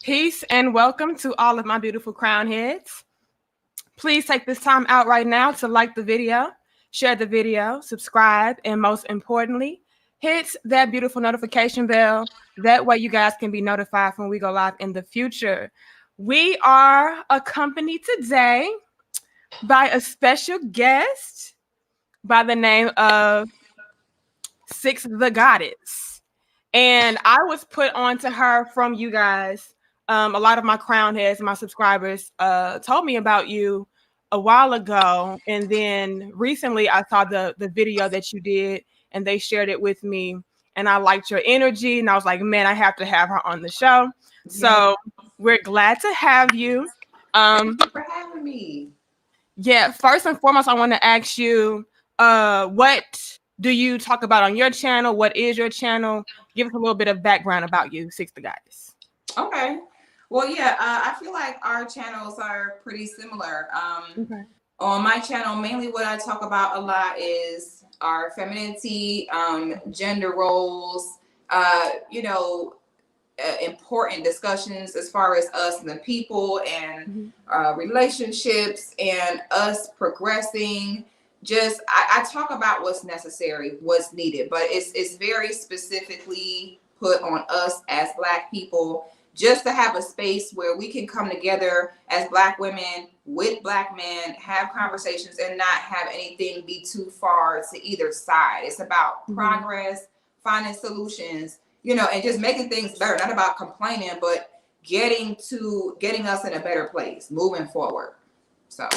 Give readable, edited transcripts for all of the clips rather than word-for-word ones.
Peace and welcome to all of my beautiful crown heads. Please take this time out right now to like the video, share the video, subscribe, and most importantly, hit that beautiful notification bell. That way you guys can be notified when we go live in the future. We are accompanied today by a special guest by the name of Six the Goddess. And I was put on to her from you guys. A lot of my crown heads, my subscribers, told me about you a while ago. And then recently I saw the video that you did and they shared it with me. And I liked your energy. And I was like, man, I have to have her on the show. Yeah. So we're glad to have you. Thank you for having me. Yeah, first and foremost, I want to ask you, what do you talk about on your channel? What is your channel? Give us a little bit of background about you, Six the Goddess. Okay. Well, yeah, I feel like our channels are pretty similar. Okay. On my channel, mainly what I talk about a lot is our femininity, gender roles, important discussions as far as us and the people and relationships and us progressing. Just I talk about what's necessary, what's needed, but it's very specifically put on us as Black people, just to have a space where we can come together as Black women with Black men, have conversations and not have anything be too far to either side. It's about progress, finding solutions, and just making things better. Not about complaining, but getting us in a better place, moving forward. So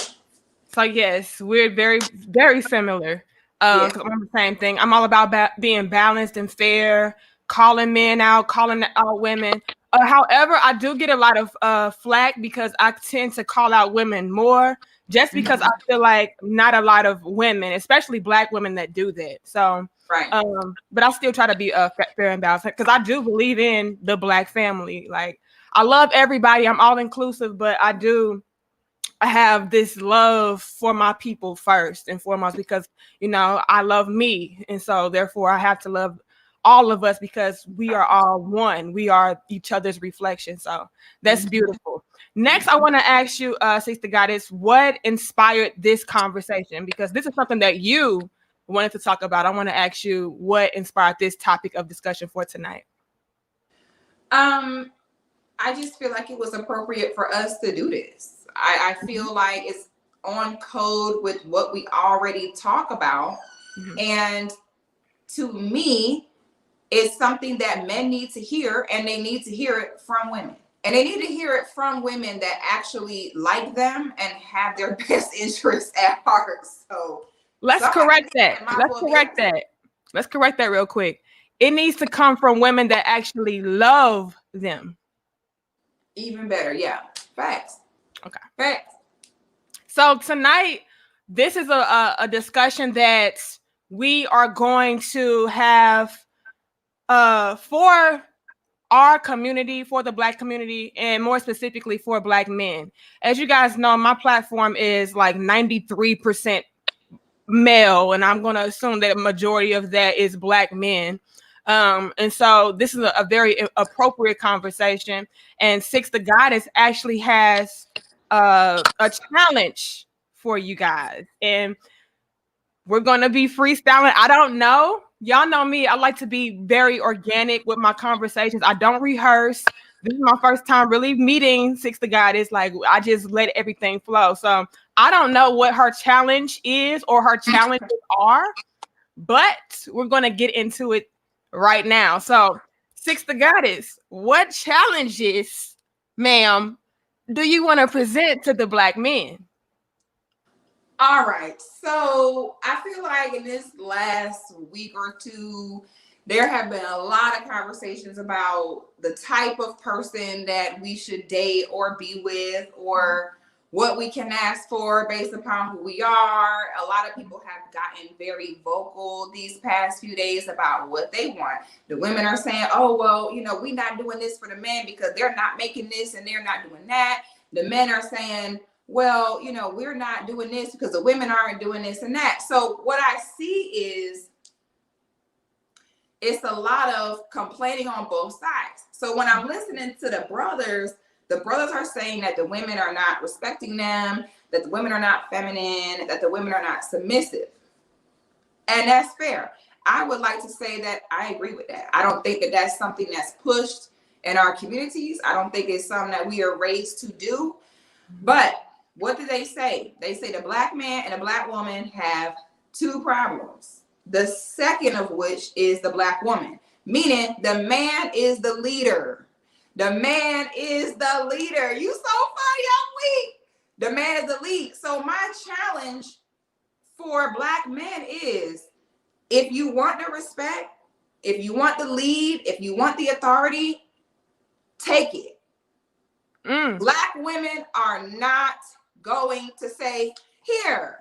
yes, we're very, very similar. Because I'm the same thing. I'm all about being balanced and fair, calling men out, calling out women. However, I do get a lot of flack because I tend to call out women more, just because I feel like not a lot of women, especially Black women, that do that. So, right. But I still try to be fair and balanced because I do believe in the Black family. Like, I love everybody. I'm all inclusive, but I have this love for my people first and foremost because, I love me. And so therefore I have to love all of us because we are all one. We are each other's reflection. So that's beautiful. Next, I want to ask you, Six the Goddess, what inspired this conversation? Because this is something that you wanted to talk about. I want to ask you what inspired this topic of discussion for tonight. I just feel like it was appropriate for us to do this. I feel like it's on code with what we already talk about. And to me, it's something that men need to hear, and they need to hear it from women. And they need to hear it from women that actually like them and have their best interests at heart. So let's correct that. Let's correct that real quick. It needs to come from women that actually love them. Even better. Yeah. Facts. Okay. Facts. So tonight, this is a discussion that we are going to have for our community, for the Black community, and more specifically for Black men. As you guys know, my platform is like 93% male, and I'm going to assume that a majority of that is Black men. And so this is a very appropriate conversation. And Six the Goddess actually has a challenge for you guys. And we're going to be freestyling. I don't know. Y'all know me. I like to be very organic with my conversations. I don't rehearse. This is my first time really meeting Six the Goddess. Like, I just let everything flow. So I don't know what her challenge is or her challenges are, but we're going to get into it right now. So Six the Goddess, what challenges, ma'am, do you want to present to the Black men? All right. So I feel like in this last week or two, there have been a lot of conversations about the type of person that we should date or be with, or what we can ask for based upon who we are. A lot of people have gotten very vocal these past few days about what they want. The women are saying, oh, well, we're not doing this for the men because they're not making this and they're not doing that. The men are saying, well, we're not doing this because the women aren't doing this and that. So what I see is it's a lot of complaining on both sides. So when I'm listening to the brothers are saying that the women are not respecting them, that the women are not feminine, that the women are not submissive. And that's fair. I would like to say that I agree with that. I don't think that that's something that's pushed in our communities. I don't think it's something that we are raised to do. But what do they say? They say the black man and the black woman have two problems. The second of which is the black woman, meaning the man is the leader. The man is the leader. You so funny, I'm weak. The man is the lead. So my challenge for black men is, if you want the respect, if you want the lead, if you want the authority, take it. Black women are not going to say, here,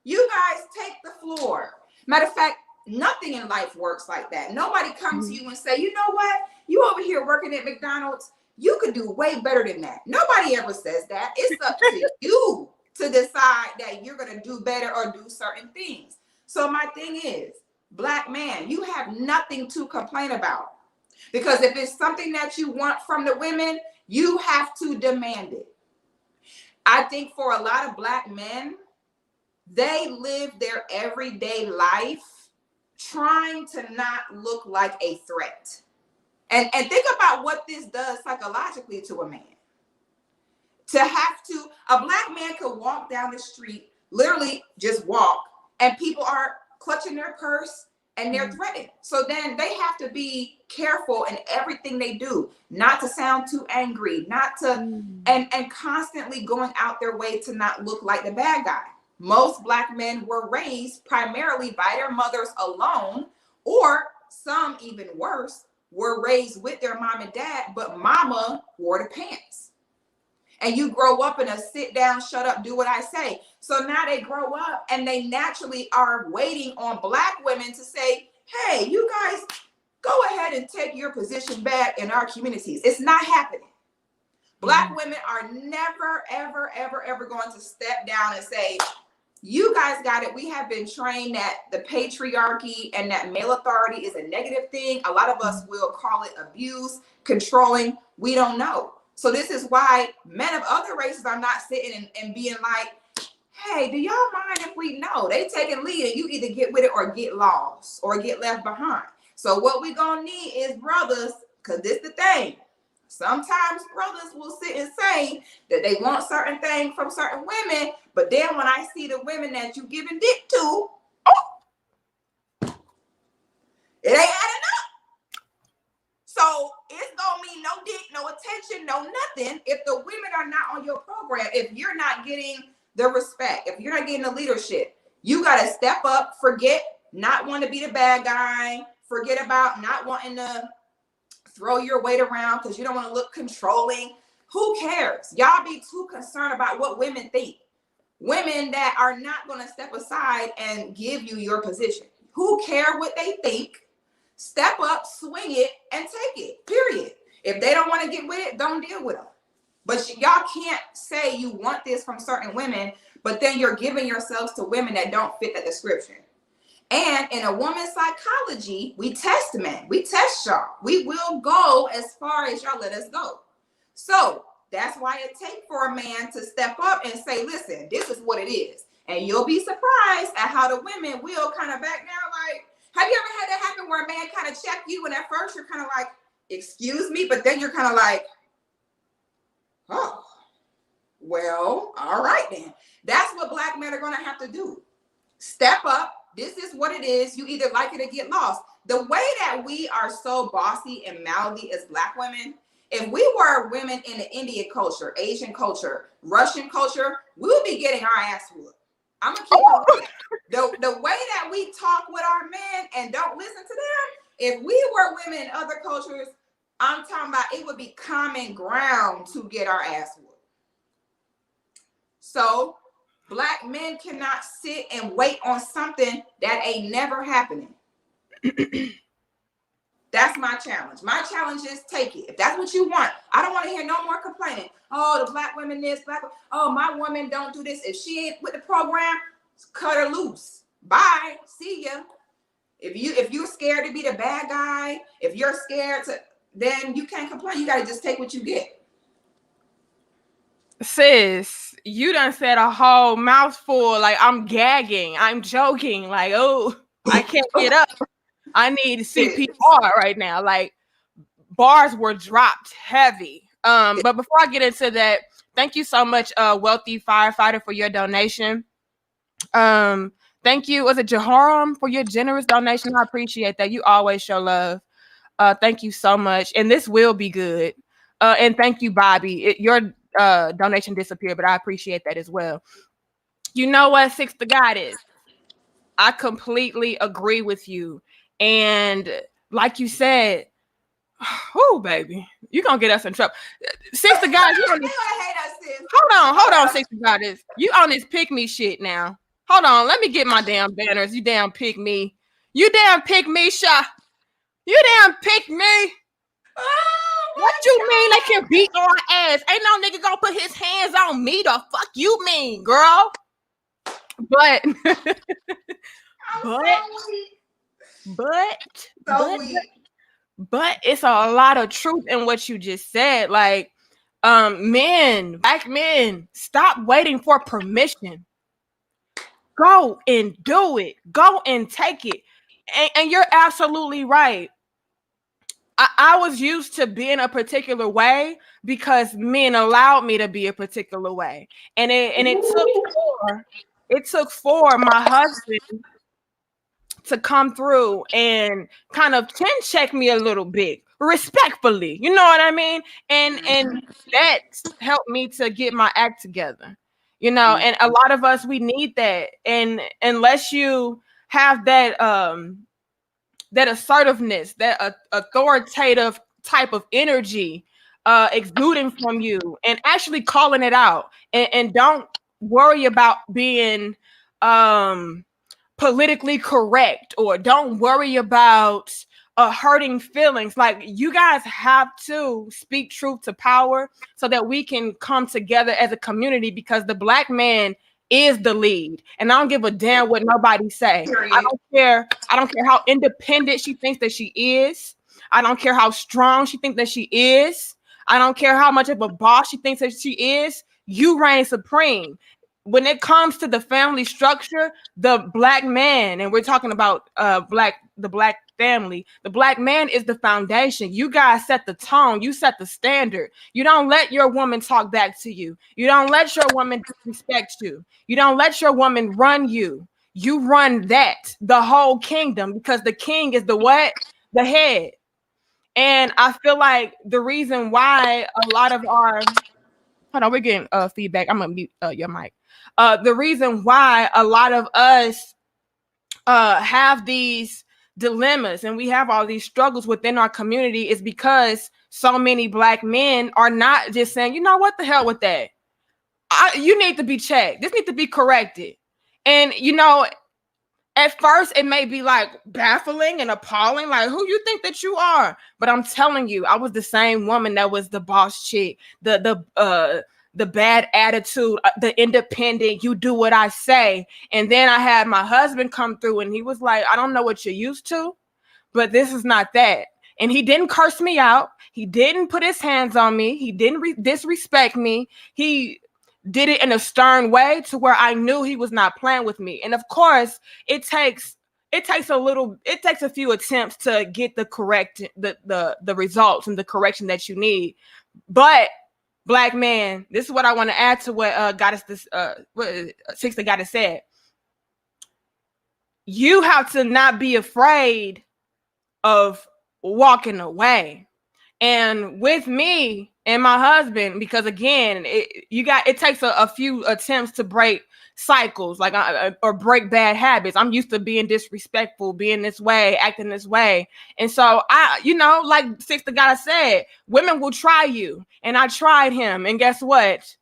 you guys take the floor. Matter of fact, nothing in life works like that. Nobody comes to you and say, you know what? You over here working at McDonald's, you could do way better than that. Nobody ever says that. It's up to you to decide that you're going to do better or do certain things. So my thing is, black man, you have nothing to complain about. Because if it's something that you want from the women, you have to demand it. I think for a lot of black men, they live their everyday life trying to not look like a threat. And think about what this does psychologically to a man. To have to, a black man could walk down the street, literally just walk, and people are clutching their purse and they're threatened. So then they have to be careful in everything they do, not to sound too angry, not to, and constantly going out their way to not look like the bad guy. Most black men were raised primarily by their mothers alone, or some even worse, were raised with their mom and dad, but mama wore the pants. And you grow up in a sit down, shut up, do what I say. So now they grow up and they naturally are waiting on black women to say, hey, you guys go ahead and take your position back in our communities. It's not happening. Black women are never, ever, ever, ever going to step down and say, you guys got it. We have been trained that the patriarchy and that male authority is a negative thing. A lot of us will call it abuse, controlling. We don't know. So this is why men of other races are not sitting and being like, hey, do y'all mind if we know? They taking lead and you either get with it or get lost or get left behind. So what we gonna need is brothers, because this the thing. Sometimes brothers will sit and say that they want certain things from certain women, but then when I see the women that you giving dick to, it ain't adding up. So it's gonna mean no dick, no attention, no nothing if the women are not on your program. If you're not getting the respect, if you're not getting the leadership, you gotta step up, forget not wanting to be the bad guy, forget about not wanting to throw your weight around because you don't want to look controlling. Who cares? Y'all be too concerned about what women think. Women that are not going to step aside and give you your position. Who care what they think? Step up, swing it, and take it, period. If they don't want to get with it, don't deal with them. But y'all can't say you want this from certain women, but then you're giving yourselves to women that don't fit that description. And in a woman's psychology, we test men, we test y'all. We will go as far as y'all let us go. So that's why it takes for a man to step up and say, listen, this is what it is. And you'll be surprised at how the women will kind of back down. Like, have you ever had that happen where a man kind of check you and at first you're kind of like, excuse me, but then you're kind of like, oh, well, all right then. That's what black men are going to have to do. Step up. This is what it is. You either like it or get lost. The way that we are so bossy and mouthy as black women, if we were women in the Indian culture, Asian culture, Russian culture, we would be getting our ass whooped. I'm going to keep it. The way that we talk with our men and don't listen to them, if we were women in other cultures, I'm talking about it would be common ground to get our ass whooped. So black men cannot sit and wait on something that ain't never happening. That's my challenge. My challenge is take it. If that's what you want, I don't want to hear no more complaining. Oh, the black women this, oh, my woman don't do this. If she ain't with the program, cut her loose. Bye. See ya. If you're scared to be the bad guy, if you're scared to, then you can't complain. You got to just take what you get. Sis, you done said a whole mouthful. Like, I'm gagging. I'm joking. Like, oh, I can't get up. I need CPR right now. Like, bars were dropped heavy. But before I get into that, thank you so much, Wealthy Firefighter, for your donation. Thank you. Was it Jehoram for your generous donation? I appreciate that. You always show love. Thank you so much. And this will be good. And thank you, Bobby. Your donation disappeared, but I appreciate that as well. You know what, Six the Goddess? I completely agree with you. And like you said, oh, baby, you're going to get us in trouble. Six the Goddess, hold on, Six the Goddess. You on this pick me shit now. Hold on, let me get my damn banners. You damn pick me. You damn pick me, Sha. You damn pick me. Oh, what you God. Mean they can beat our ass? Ain't no nigga gonna put his hands on me. The fuck you mean, girl? But but it's a lot of truth in what you just said. Like, men, black men, stop waiting for permission. Go and do it. Go and take it. And you're absolutely right. I was used to being a particular way because men allowed me to be a particular way. And it took for my husband to come through and kind of chin check me a little bit respectfully. You know what I mean? And that helped me to get my act together. You know, and a lot of us, we need that. And unless you have that that assertiveness, that authoritative type of energy exuding from you and actually calling it out, and don't worry about being politically correct, or don't worry about hurting feelings. Like, you guys have to speak truth to power so that we can come together as a community, because the black man is the lead, and I don't give a damn what nobody say. I don't care how independent she thinks that she is. I don't care how strong she thinks that she is. I don't care how much of a boss she thinks that she is. You reign supreme. When it comes to the family structure, the black man, and we're talking about the black family, the black man is the foundation. You guys set the tone. You set the standard. You don't let your woman talk back to you. You don't let your woman disrespect you. You don't let your woman run you. You run the whole kingdom, because the king is the what? The head. And I feel like the reason why a lot of our, hold on, we're getting feedback. I'm gonna mute your mic. The reason why a lot of us have these dilemmas and we have all these struggles within our community is because so many black men are not just saying, you know what, the hell with that. You need to be checked. This needs to be corrected. And, you know, at first it may be like baffling and appalling, like, who you think that you are? But I'm telling you, I was the same woman that was the boss chick, the bad attitude, the independent, you do what I say. And then I had my husband come through and he was like, I don't know what you're used to, but this is not that. And he didn't curse me out. He didn't put his hands on me. He didn't disrespect me. He did it in a stern way to where I knew he was not playing with me. And of course, it takes a few attempts to get the correct, the results and the correction that you need. But black man, this is what I want to add to what Six the Goddess said. You have to not be afraid of walking away. And with me and my husband, because again, it takes a few attempts to break cycles, like or break bad habits. I'm used to being disrespectful, being this way, acting this way. And so like Six the Goddess said, women will try you. And I tried him. And guess what?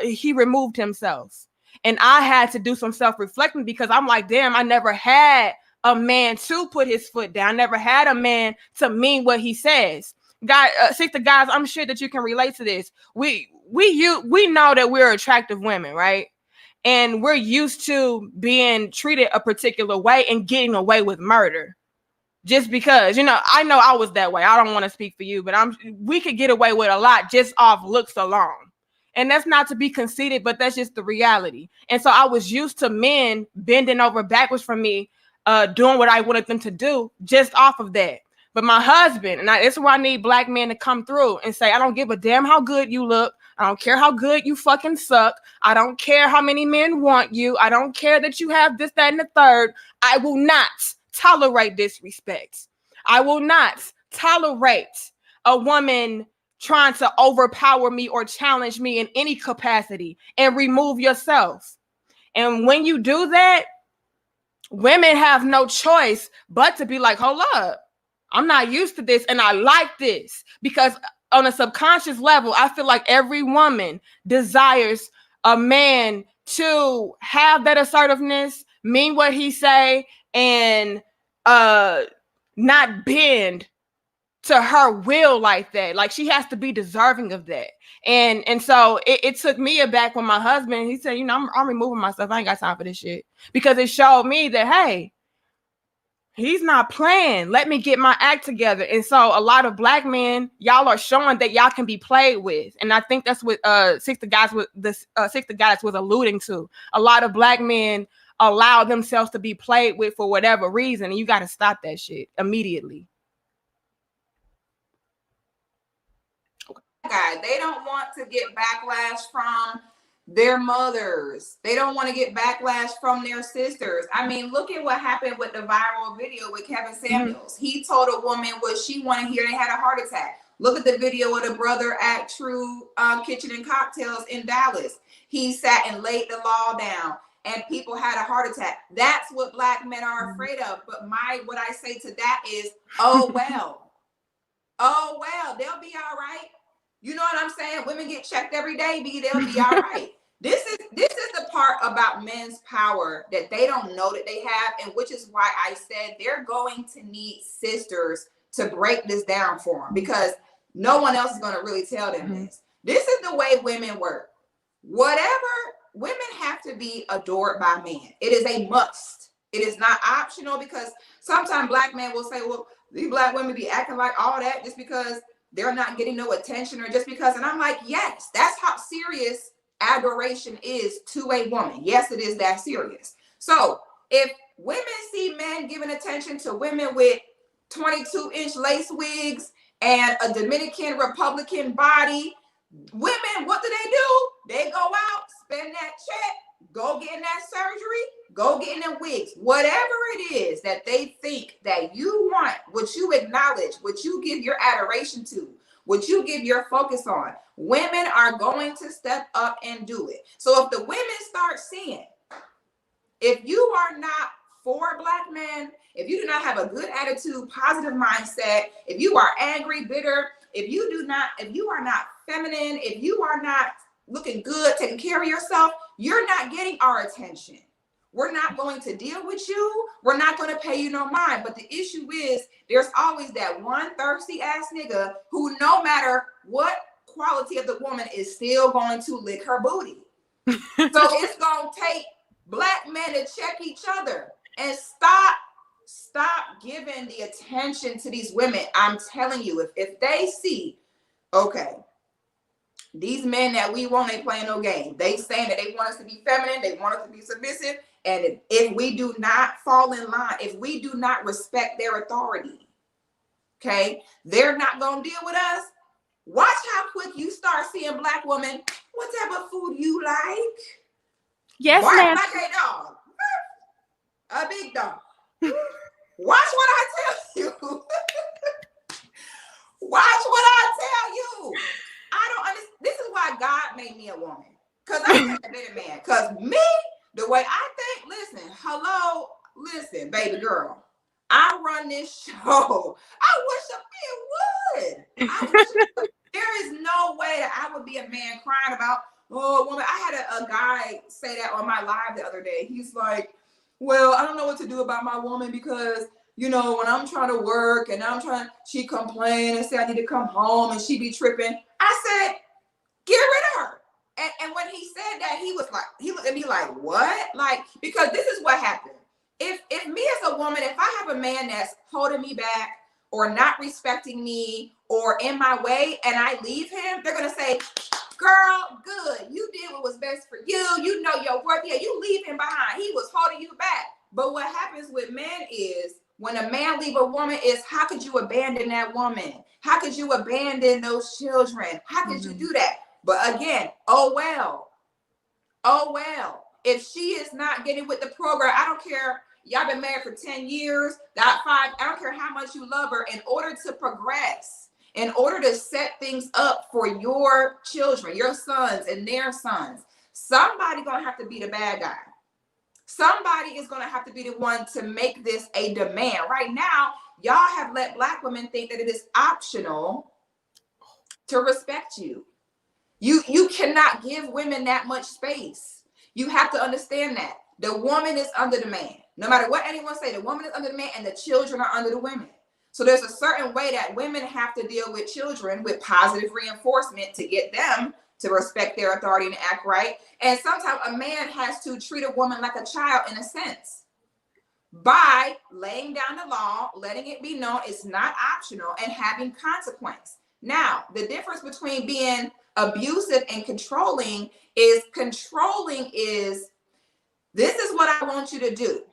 He removed himself. And I had to do some self-reflecting, because I'm like, damn, I never had a man to put his foot down. I never had a man to mean what he says. God, Six the Guys, I'm sure that you can relate to this. We know that we're attractive women, right? And we're used to being treated a particular way and getting away with murder. Just because, I know I was that way. I don't want to speak for you, but we could get away with a lot just off looks alone. And that's not to be conceited, but that's just the reality. And so I was used to men bending over backwards for me, doing what I wanted them to do just off of that. But my husband, and this is why I need black men to come through and say, I don't give a damn how good you look. I don't care how good you fucking suck. I don't care how many men want you. I don't care that you have this, that, and the third. I will not tolerate disrespect. I will not tolerate a woman trying to overpower me or challenge me in any capacity, and remove yourself. And when you do that, women have no choice but to be like, hold up, I'm not used to this and I like this. Because on a subconscious level, I feel like every woman desires a man to have that assertiveness, mean what he say, and not bend to her will like that. Like, she has to be deserving of that. And so it took me aback when my husband, he said, I'm removing myself. I ain't got time for this shit. Because it showed me that, hey, he's not playing. Let me get my act together. And so a lot of black men, y'all are showing that y'all can be played with. And I think that's what Six the Goddis was alluding to. A lot of black men allow themselves to be played with for whatever reason. And you got to stop that shit immediately. Guys, they don't want to get backlash from their mothers. They don't want to get backlash from their sisters. I mean, look at what happened with the viral video with Kevin Samuels. Mm-hmm. He told a woman what she wanted to hear. They had a heart attack. Look at the video of the brother at True Kitchen and Cocktails in Dallas. He sat and laid the law down, and people had a heart attack. That's what black men are afraid of. But what I say to that is, oh well. Oh well, they'll be all right. You know what I'm saying? Women get checked every day, they'll be all right. This is the part about men's power that they don't know that they have, and which is why I said they're going to need sisters to break this down for them, because no one else is going to really tell them this. This is the way women work. Women have to be adored by men. It is a must. It is not optional, because sometimes black men will say, well, these black women be acting like all that just because they're not getting no attention, or just because. And I'm like, yes, that's how serious adoration is to a woman. Yes, it is that serious. So if women see men giving attention to women with 22-inch lace wigs and a Dominican Republican body, women, what do? They go out, spend that check, go get in that surgery, go get in them wigs, whatever it is that they think that you want, what you acknowledge, what you give your adoration to, what you give your focus on. Women are going to step up and do it. So if the women start seeing, if you are not for black men, if you do not have a good attitude, positive mindset, if you are angry, bitter, if you are not feminine, if you are not looking good, taking care of yourself, you're not getting our attention. We're not going to deal with you. We're not going to pay you no mind. But the issue is, there's always that one thirsty ass nigga who, no matter what quality of the woman, is still going to lick her booty. So it's going to take black men to check each other and stop giving the attention to these women. I'm telling you, if they see, okay, these men that we want, they playing no game. They saying that they want us to be feminine, they want us to be submissive. And if we do not fall in line, if we do not respect their authority, okay, they're not going to deal with us. Watch how quick you start seeing black women, what type of food you like? Yes, ma'am. Like a dog. A big dog. Watch what I tell you. Watch what I tell you. I don't understand. This is why God made me a woman. Because I'm a better man. Because me, the way I think, listen, baby girl, I run this show. I wish a man would. There is no way that I would be a man crying about, oh, woman. I had a guy say that on my live the other day. He's like, well, I don't know what to do about my woman because, when I'm trying to work and she complain and say I need to come home and she be tripping. I said, get rid of her. And when when he said that, he was like, he looked at me like, what? Like, because this is what happened. If me as a woman, if I have a man that's holding me back or not respecting me or in my way and I leave him, they're going to say, girl, good. You did what was best for you. You know your worth. Yeah, you leave him behind. He was holding you back. But what happens with men is when a man leave a woman is, how could you abandon that woman? How could you abandon those children? How could you do that? But again, oh well. If she is not getting with the program, I don't care. Y'all been married for 10 years, that 5, I don't care how much you love her. In order to progress, in order to set things up for your children, your sons and their sons, somebody gonna have to be the bad guy. Somebody is gonna have to be the one to make this a demand. Right now, y'all have let Black women think that it is optional to respect you. You cannot give women that much space. You have to understand that the woman is under the man. No matter what anyone say, the woman is under the man and the children are under the women. So there's a certain way that women have to deal with children with positive reinforcement to get them to respect their authority and act right. And sometimes a man has to treat a woman like a child in a sense by laying down the law, letting it be known it's not optional, and having consequence. Now, the difference between being abusive and controlling is this is what I want you to do.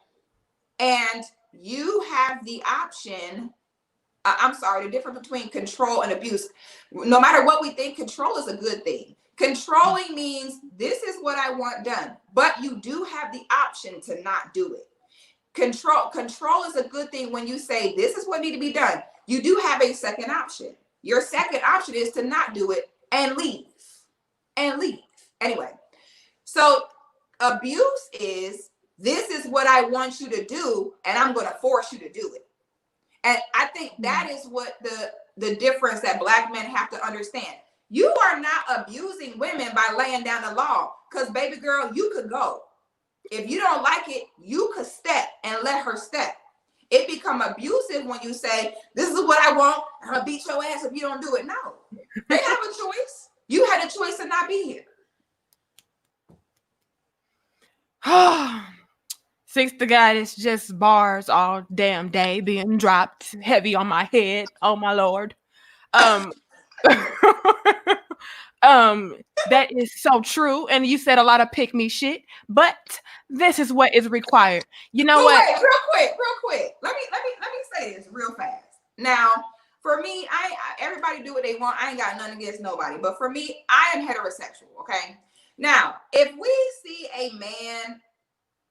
And you have the option. The difference between control and abuse. No matter what we think, control is a good thing. Controlling means this is what I want done, but you do have the option to not do it. Control is a good thing when you say this is what needs to be done. You do have a second option. Your second option is to not do it and leave. Anyway, so abuse is this is what I want you to do, and I'm going to force you to do it. And I think that is what the difference that Black men have to understand. You are not abusing women by laying down the law, because baby girl, you could go. If you don't like it, you could step and let her step. It become abusive when you say, this is what I want, I'm gonna beat your ass if you don't do it. No, they have a choice. You had a choice to not be here. Sister Goddess, just bars all damn day being dropped heavy on my head. Oh my Lord. That is so true. And you said a lot of pick me shit, but this is what is required. You know what? Wait, real quick. Let me say this real fast. Now, for me, everybody do what they want. I ain't got nothing against nobody. But for me, I am heterosexual, okay? Now, if we see a man,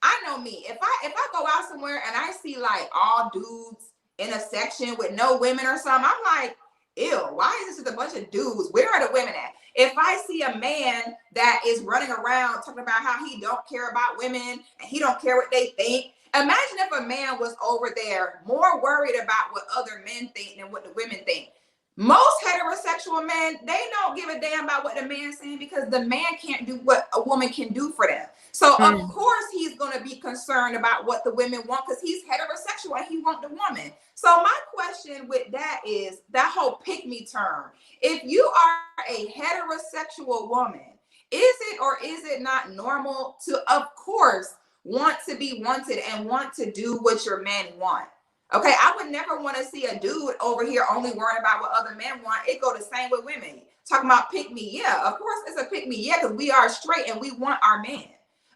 I know me. If I go out somewhere and I see like all dudes in a section with no women or something, I'm like, ew, why is this just a bunch of dudes? Where are the women at? If I see a man that is running around talking about how he don't care about women and he don't care what they think, imagine if a man was over there more worried about what other men think than what the women think. Most heterosexual men, they don't give a damn about what the man's saying because the man can't do what a woman can do for them. So of course he's going to be concerned about what the women want because he's heterosexual and he wants the woman. So my question with that is that whole pick me term. If you are a heterosexual woman, is it or is it not normal to, of course, want to be wanted and want to do what your men want? Okay, I would never want to see a dude over here only worrying about what other men want. It go the same with women. Talking about pick me, yeah, of course it's a pick me, yeah, because we are straight and we want our man.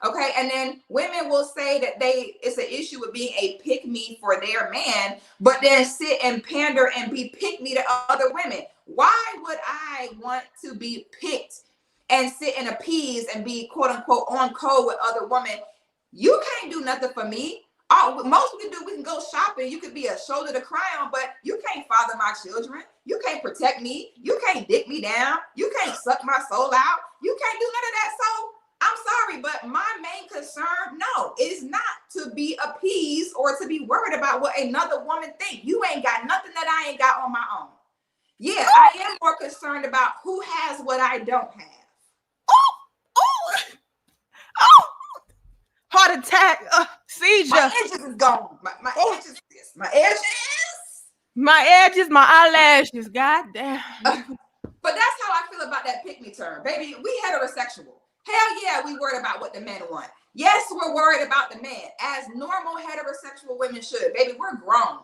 Okay, and then women will say that it's an issue with being a pick me for their man, but then sit and pander and be pick me to other women. Why would I want to be picked and sit and appease and be quote unquote on code with other women? You can't do nothing for me. Most we can do, we can go shopping. You could be a shoulder to cry on, but you can't father my children. You can't protect me. You can't dick me down. You can't suck my soul out. You can't do none of that. So I'm sorry, but my main concern, no, is not to be appeased or to be worried about what another woman thinks. You ain't got nothing that I ain't got on my own. Yeah, I am more concerned about who has what I don't have. Oh! Heart attack, seizure. My edges is gone. My edges. My edges, my eyelashes. God damn. But that's how I feel about that pick me term, baby. We heterosexual. Hell yeah, we worried about what the men want. Yes, we're worried about the man, as normal heterosexual women should. Baby, we're grown.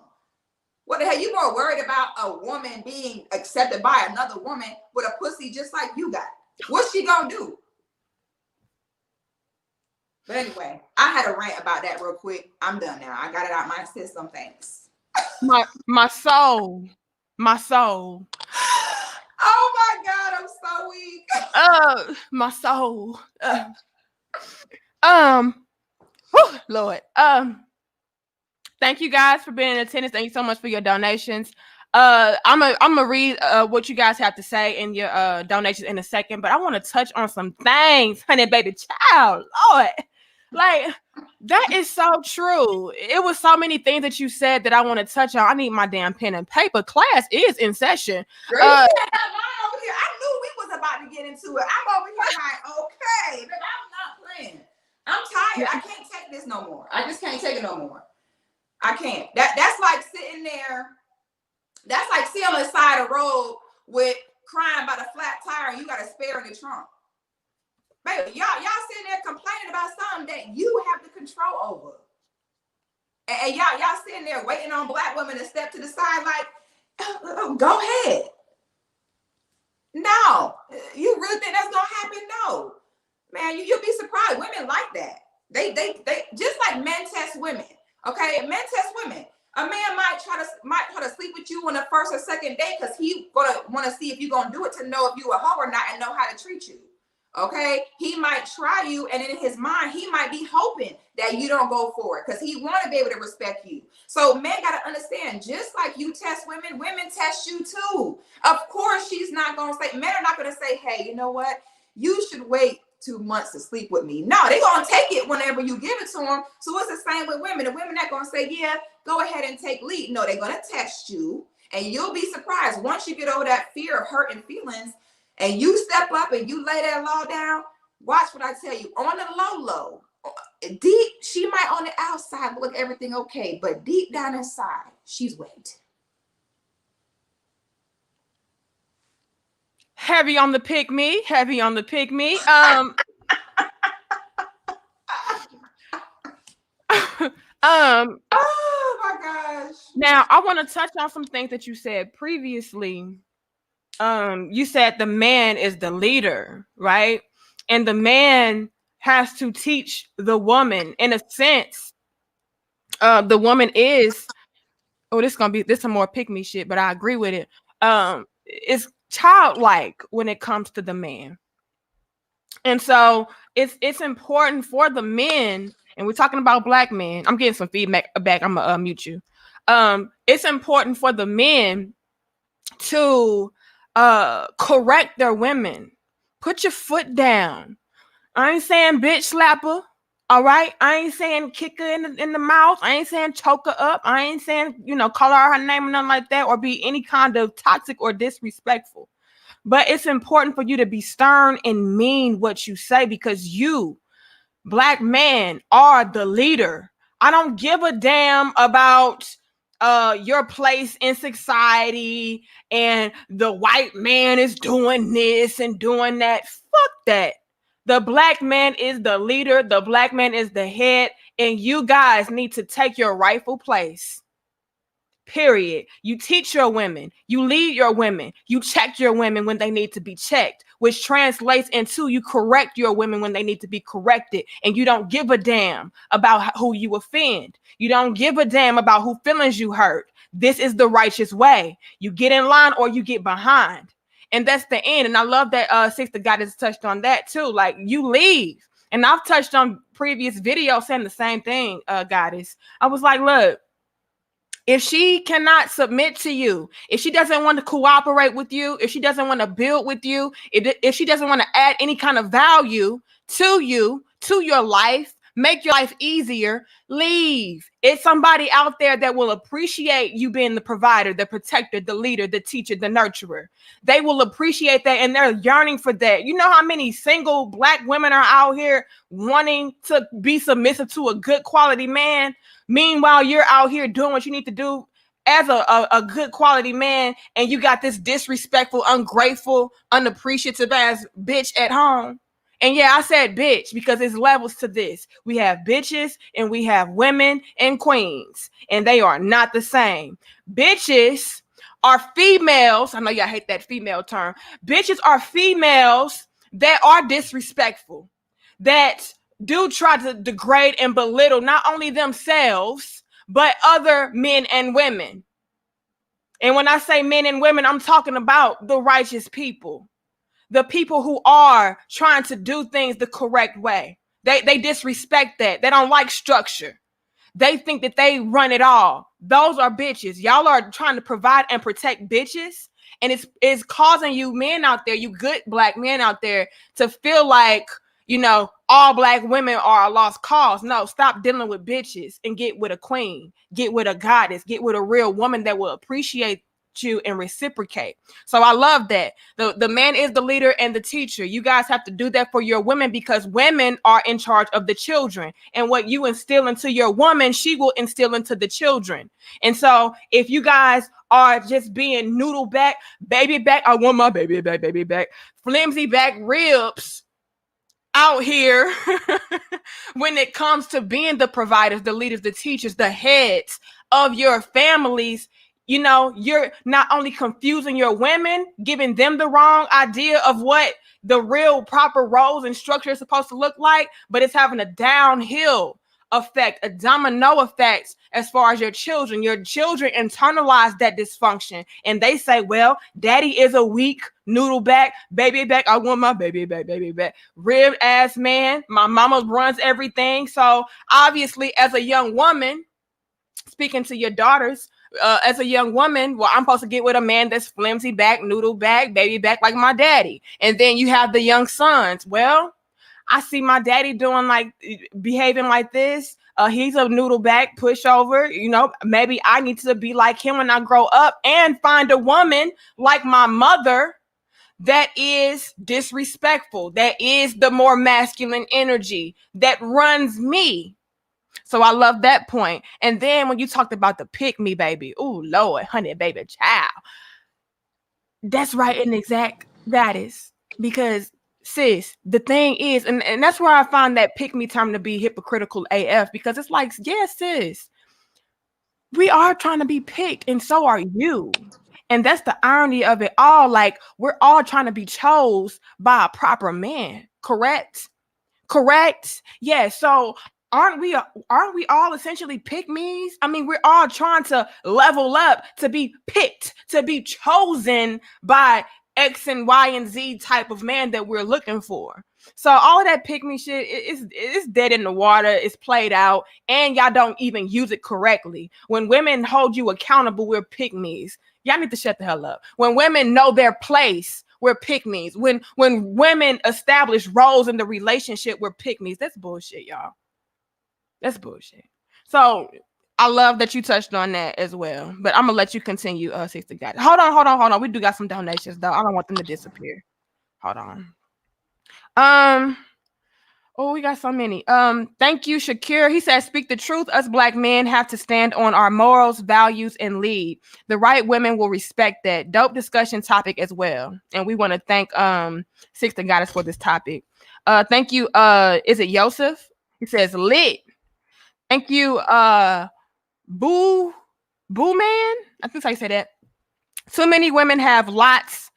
What the hell? You more worried about a woman being accepted by another woman with a pussy just like you got. What's she gonna do? But anyway, I had a rant about that real quick. I'm done now. I got it out my system. Thanks. My soul. Oh my God, I'm so weak. My soul. Lord. Thank you guys for being in attendance. Thank you so much for your donations. I'm gonna read what you guys have to say in your donations in a second, but I want to touch on some things, honey, baby, child, Lord. Like, that is so true. It was so many things that you said that I want to touch on. I need my damn pen and paper. Class is in session. Girl, you said that line over here. I knew we was about to get into it. I'm over here like, okay, but I'm not playing. I'm tired. I can't take this no more. I just can't take it no more. I can't. That's like sitting there. That's like sitting on the side of the road with crying about a flat tire and you got a spare in the trunk. Baby, y'all sitting there complaining about something that you have the control over. And y'all sitting there waiting on black women to step to the side like, go ahead. No. You really think that's gonna happen? No. Man, you'll be surprised. Women like that. They just like men test women. Okay, men test women. A man might try to sleep with you on the first or second date because he gonna want to see if you're gonna do it to know if you a hoe or not and know how to treat you. Okay, he might try you, and in his mind, he might be hoping that you don't go for it because he want to be able to respect you. So men got to understand, just like you test women, women test you too. Of course, she's not gonna say, men are not gonna say, hey, you know what? You should wait 2 months to sleep with me. No, they're gonna take it whenever you give it to them. So it's the same with women. The women not gonna say, yeah, go ahead and take lead. No, they're gonna test you, and you'll be surprised once you get over that fear of hurting feelings and you step up and you lay that law down. Watch what I tell you. On the low, deep, she might on the outside look everything okay, but deep down inside, she's wet. Heavy on the pick me. Oh my gosh. Now I want to touch on some things that you said previously. You said the man is the leader, right? And the man has to teach the woman. In a sense, the woman is, this some more pick me shit, but I agree with it. It's childlike when it comes to the man. And so it's important for the men, and we're talking about black men. I'm getting some feedback back. I'm gonna mute you. It's important for the men to correct their women. Put your foot down. I ain't saying bitch slapper. All right. I ain't saying kick her in the mouth. I ain't saying choke her up. I ain't saying, call her name or nothing like that, or be any kind of toxic or disrespectful. But it's important for you to be stern and mean what you say, because you, black men, are the leader. I don't give a damn about your place in society and the white man is doing this and doing that. Fuck that. The black man is the leader. The black man is the head, and you guys need to take your rightful place. Period. You teach your women, you lead your women, you check your women when they need to be checked, which translates into you correct your women when they need to be corrected. And you don't give a damn about who you offend. You don't give a damn about who feelings you hurt. This is the righteous way. You get in line or you get behind. And that's the end. And I love that Sister Goddis touched on that too. Like, you leave. And I've touched on previous videos saying the same thing, Goddis. I was like, look, if she cannot submit to you, if she doesn't want to cooperate with you, if she doesn't want to build with you, if she doesn't want to add any kind of value to you, to your life, make your life easier, leave. It's somebody out there that will appreciate you being the provider, the protector, the leader, the teacher, the nurturer. They will appreciate that, and they're yearning for that. You know how many single black women are out here wanting to be submissive to a good quality man? Meanwhile, you're out here doing what you need to do as a good quality man, and you got this disrespectful, ungrateful, unappreciative ass bitch at home. And yeah, I said bitch because there's levels to this. We have bitches and we have women and queens, and they are not the same. Bitches are females. I know y'all hate that female term. Bitches are females that are disrespectful, that do try to degrade and belittle not only themselves, but other men and women. And when I say men and women, I'm talking about the righteous people, the people who are trying to do things the correct way. They disrespect that. They don't like structure. They think that they run it all. Those are bitches. Y'all are trying to provide and protect bitches. And it's causing you men out there, you good black men out there, to feel like, all black women are a lost cause. No, stop dealing with bitches and get with a queen, get with a goddess, get with a real woman that will appreciate you and reciprocate. So I love that. The man is the leader and the teacher. You guys have to do that for your women, because women are in charge of the children. And what you instill into your woman, she will instill into the children. And so if you guys are just being noodle back, baby back, I want my baby back, flimsy back ribs out here when it comes to being the providers, the leaders, the teachers, the heads of your families, you're not only confusing your women, giving them the wrong idea of what the real proper roles and structure is supposed to look like, but it's having a downhill effect, a domino effect as far as your children. Your children internalize that dysfunction and they say, well, daddy is a weak noodle back, baby back. I want my baby back, rib ass man. My mama runs everything. So obviously, as a young woman, speaking to your daughters, as a young woman, well, I'm supposed to get with a man that's flimsy back, noodle back, baby back like my daddy. And then you have the young sons. Well, I see my daddy behaving like this. He's a noodle back pushover. Maybe I need to be like him when I grow up and find a woman like my mother that is disrespectful, that is the more masculine energy, that runs me. So I love that point. And then when you talked about the pick me, baby, ooh, Lord, honey, baby, child. That's right and exact. That is. Because, sis, the thing is, and that's where I find that pick me term to be hypocritical AF, because it's like, yeah, sis, we are trying to be picked, and so are you. And that's the irony of it all. Like, we're all trying to be chose by a proper man. Correct? Yeah. So aren't we all essentially pick me's? I mean, we're all trying to level up, to be picked, to be chosen by X and Y and Z type of man that we're looking for. So all of that pick me shit is dead in the water. It's played out, and y'all don't even use it correctly. When women hold you accountable, we're pick me's. Y'all need to shut the hell up. When women know their place, we're pick-me's. When women establish roles in the relationship, we're pick-me's. That's bullshit, y'all. That's bullshit. So I love that you touched on that as well. But I'm gonna let you continue, Sister Goddis. Hold on. We do got some donations though. I don't want them to disappear. Hold on. Oh, we got so many. Thank you, Shakir. He says, speak the truth. Us black men have to stand on our morals, values, and lead. The right women will respect that. Dope discussion topic as well. And we want to thank Sister Goddess for this topic. Thank you. Is it Yosef? He says, lit. Thank you, Boo Man. I think I say that. Too many women have lots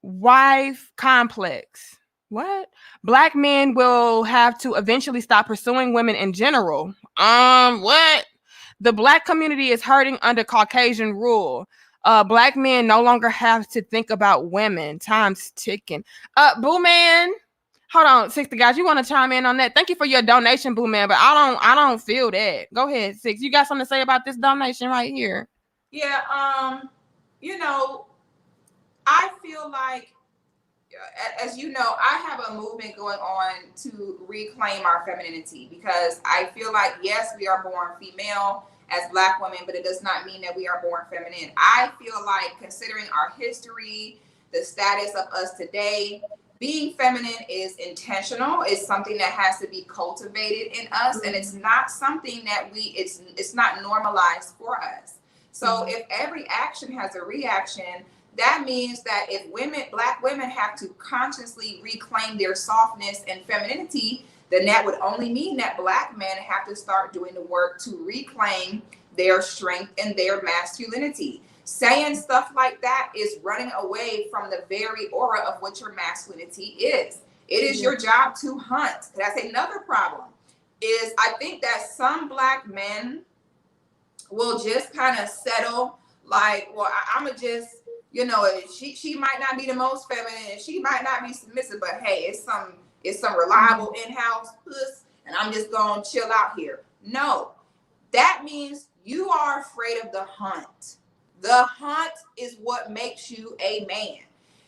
wife complex. What? Black men will have to eventually stop pursuing women in general. What? The black community is hurting under Caucasian rule. Black men no longer have to think about women. Time's ticking. Boo Man. Hold on, Six guys. You want to chime in on that? Thank you for your donation, Boo Man. But I don't feel that. Go ahead, Six. You got something to say about this donation right here? Yeah. I feel like, as you know, I have a movement going on to reclaim our femininity, because I feel like, yes, we are born female as black women, but it does not mean that we are born feminine. I feel like, considering our history, the status of us today, being feminine is intentional. It's something that has to be cultivated in us, and it's not something that it's not normalized for us. So if every action has a reaction, that means that if black women have to consciously reclaim their softness and femininity, then that would only mean that black men have to start doing the work to reclaim their strength and their masculinity. Saying stuff like that is running away from the very aura of what your masculinity is. It is your job to hunt. That's another problem. Is I think that some black men will just kind of settle, like, well, I'ma just, she might not be the most feminine, she might not be submissive, but hey, it's some reliable in-house puss, and I'm just gonna chill out here. No, that means you are afraid of the hunt. The hunt is what makes you a man.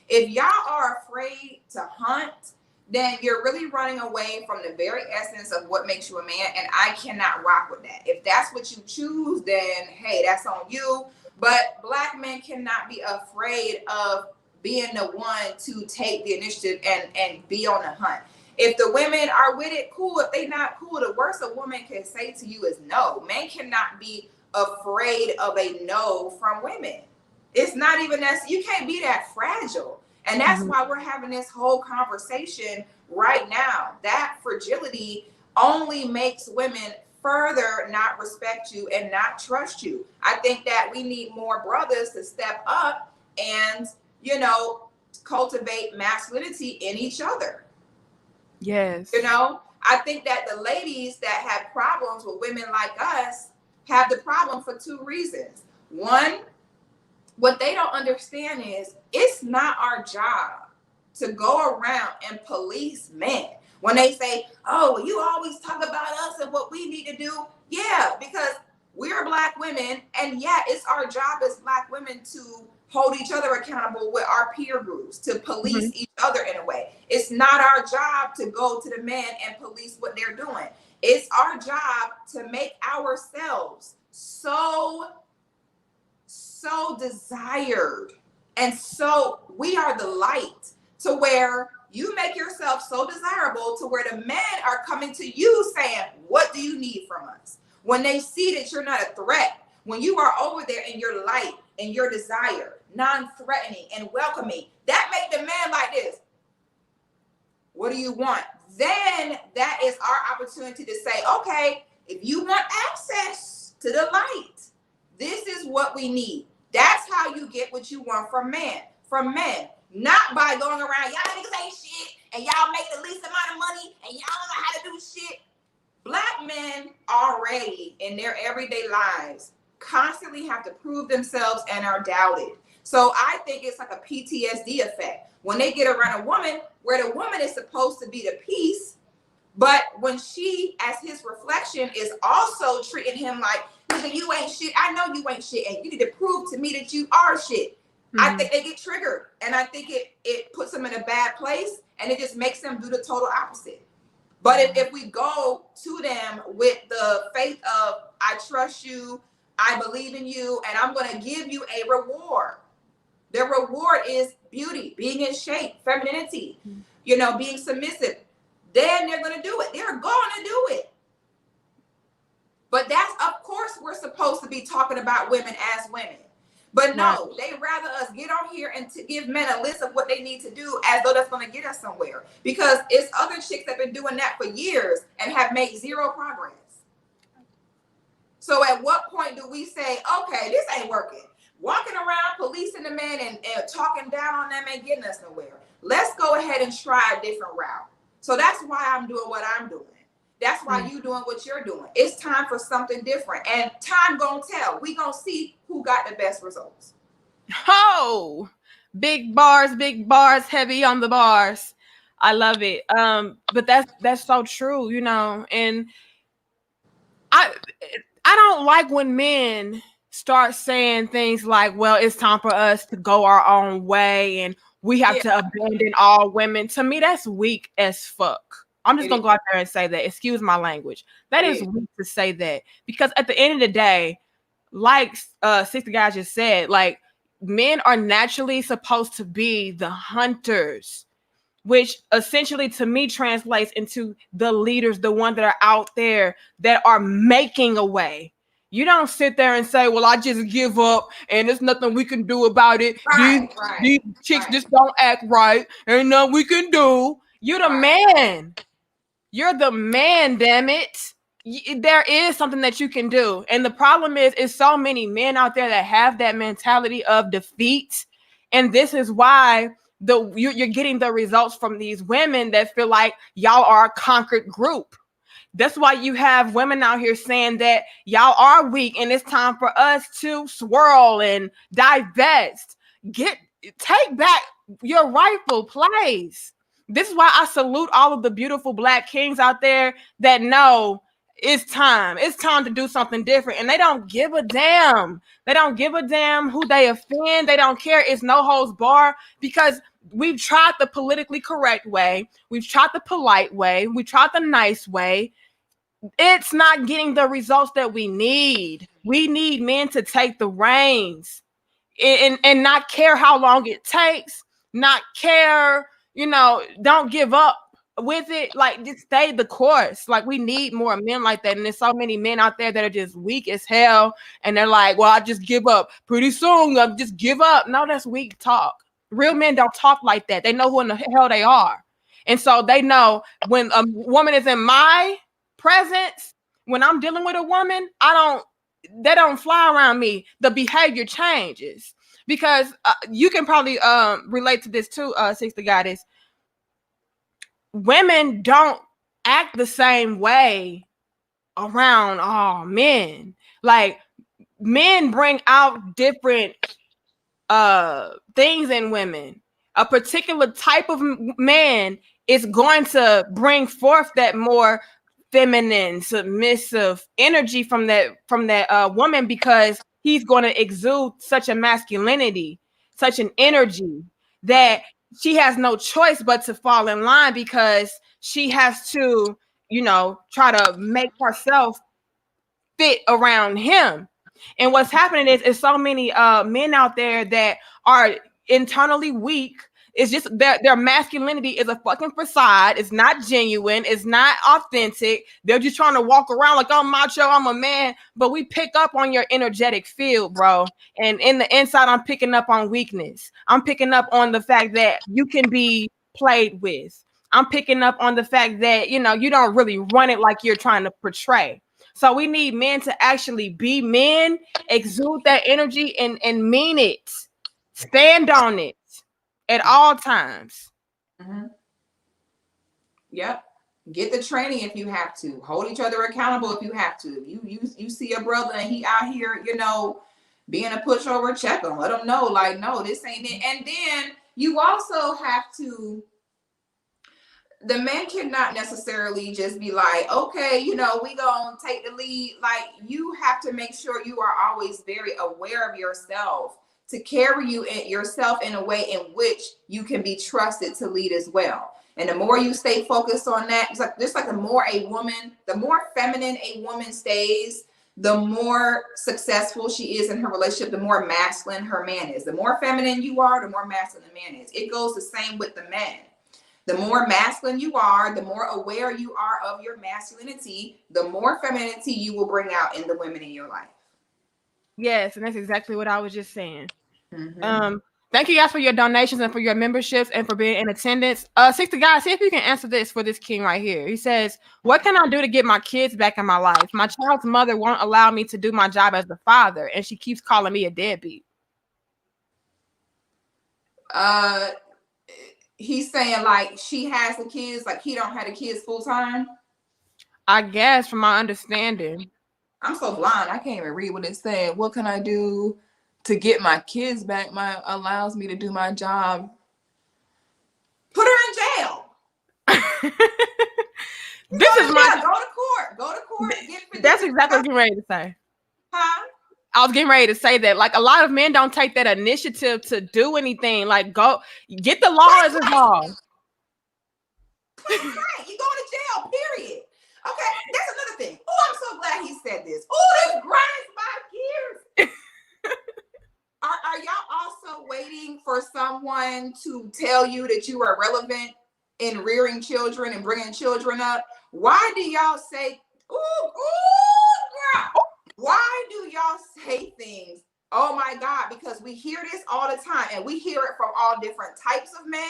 If y'all are afraid to hunt, then you're really running away from the very essence of what makes you a man, and I cannot rock with that. If that's what you choose, then hey, that's on you. But black men cannot be afraid of being the one to take the initiative and be on the hunt. If the women are with it, cool. If they not cool, the worst a woman can say to you is no. Men cannot be afraid of a no from women. It's not even that, you can't be that fragile. And that's why we're having this whole conversation right now. That fragility only makes women further not respect you and not trust you. I think that we need more brothers to step up and, cultivate masculinity in each other. Yes. I think that the ladies that have problems with women like us have the problem for two reasons. One, what they don't understand is it's not our job to go around and police men. When they say, oh, you always talk about us and what we need to do. Yeah, because we're black women. And yeah, it's our job as black women to hold each other accountable with our peer groups, to police each other in a way. It's not our job to go to the men and police what they're doing. It's our job to make ourselves so desired, and so we are the light, to where you make yourself so desirable to where the men are coming to you saying, what do you need from us? When they see that you're not a threat, when you are over there in your light and your desire, non-threatening and welcoming, that make the man like this. What do you want? Then that is our opportunity to say, okay, if you want access to the light, this is what we need. That's how you get what you want from men. Not by going around, y'all niggas ain't shit, and y'all make the least amount of money, and y'all don't know how to do shit. Black men already in their everyday lives constantly have to prove themselves and are doubted. So I think it's like a PTSD effect. When they get around a woman, where the woman is supposed to be the peace, but when she, as his reflection, is also treating him like, nigga, you ain't shit. I know you ain't shit, and you need to prove to me that you are shit. I think they get triggered, and I think it puts them in a bad place, and it just makes them do the total opposite. But if we go to them with the faith of, I trust you, I believe in you, and I'm going to give you a reward. The reward is beauty, being in shape, femininity, being submissive. Then they're going to do it. They're going to do it. But that's, of course, we're supposed to be talking about women as women. But no, they'd rather us get on here and to give men a list of what they need to do as though that's going to get us somewhere. Because it's other chicks that have been doing that for years and have made zero progress. So at what point do we say, okay, this ain't working? Walking around policing the men and talking down on them ain't getting us nowhere. Let's go ahead and try a different route. So that's why I'm doing what I'm doing. That's why you doing what you're doing. It's time for something different. And time gonna tell. We gonna see who got the best results. Oh, big bars, heavy on the bars. I love it. But that's so true, and I don't like when men start saying things like, well, it's time for us to go our own way and we have to abandon all women. To me, that's weak as fuck. I'm just going to go out there and say that. Excuse my language. That is weak to say that. Because at the end of the day, like 60 guys just said, like, men are naturally supposed to be the hunters, which essentially to me translates into the leaders, the ones that are out there that are making a way. You don't sit there and say, well, I just give up and there's nothing we can do about it. These chicks just don't act right. Ain't nothing we can do. You're the man. You're the man, damn it. There is something that you can do. And the problem is so many men out there that have that mentality of defeat. And this is why you're getting the results from these women that feel like y'all are a conquered group. That's why you have women out here saying that y'all are weak and it's time for us to swirl and divest. Take back your rightful place. This is why I salute all of the beautiful Black kings out there that know it's time. It's time to do something different. And they don't give a damn. They don't give a damn who they offend. They don't care. It's no holds bar, because we've tried the politically correct way. We've tried the polite way. We tried the nice way. It's not getting the results that we need. We need men to take the reins and not care how long it takes, not care, don't give up with it. Like, just stay the course. Like, we need more men like that. And there's so many men out there that are just weak as hell. And they're like, well, I just give up. Pretty soon, I'll just give up. No, that's weak talk. Real men don't talk like that. They know who in the hell they are. And so they know when a woman is in my presence, when I'm dealing with a woman, they don't fly around me. The behavior changes, because you can probably relate to this too, Six the Goddess. Women don't act the same way around all men. Like, men bring out different things in women. A particular type of man is going to bring forth that more feminine, submissive energy from that woman, because he's going to exude such a masculinity, such an energy that she has no choice but to fall in line, because she has to, try to make herself fit around him. And what's happening is so many men out there that are internally weak. It's just their masculinity is a fucking facade. It's not genuine. It's not authentic. They're just trying to walk around like, I'm macho, I'm a man. But we pick up on your energetic field, bro. And in the inside, I'm picking up on weakness. I'm picking up on the fact that you can be played with. I'm picking up on the fact that, you don't really run it like you're trying to portray. So we need men to actually be men, exude that energy, and mean it. Stand on it at all times. Mm-hmm. Yep. Get the training if you have to. Hold each other accountable if you have to. You see a brother and he out here, being a pushover, check him. Let him know, like, no, this ain't it. And then you also have to, the men cannot necessarily just be like, okay, we gonna take the lead. Like, you have to make sure you are always very aware of yourself, to carry yourself in a way in which you can be trusted to lead as well. And the more you stay focused on that, it's like the more feminine a woman stays, the more successful she is in her relationship, the more masculine her man is. The more feminine you are, the more masculine the man is. It goes the same with the men. The more masculine you are, the more aware you are of your masculinity, the more femininity you will bring out in the women in your life. Yes, and that's exactly what I was just saying. Mm-hmm. Thank you guys for your donations and for your memberships and for being in attendance. 60 guys, see if you can answer this for this king right here. He says, what can I do to get my kids back in my life? My child's mother won't allow me to do my job as the father, and she keeps calling me a deadbeat. He's saying like she has the kids, like he don't have the kids full time. I guess, from my understanding. I'm so blind, I can't even read what it's saying. What can I do to get my kids back? Allows me to do my job. Put her in jail. This is my go to court. That's exactly what I'm ready to say. Huh? I was getting ready to say that. Like, a lot of men don't take that initiative to do anything. Like, go get the laws involved. You go to jail, period. Okay, that's another thing. Oh, I'm so glad he said this. Oh, this grinds my gears. Are y'all also waiting for someone to tell you that you are relevant in rearing children and bringing children up? Why do y'all say, ooh, girl? Why y'all say things, oh my God, because we hear this all the time, and we hear it from all different types of men,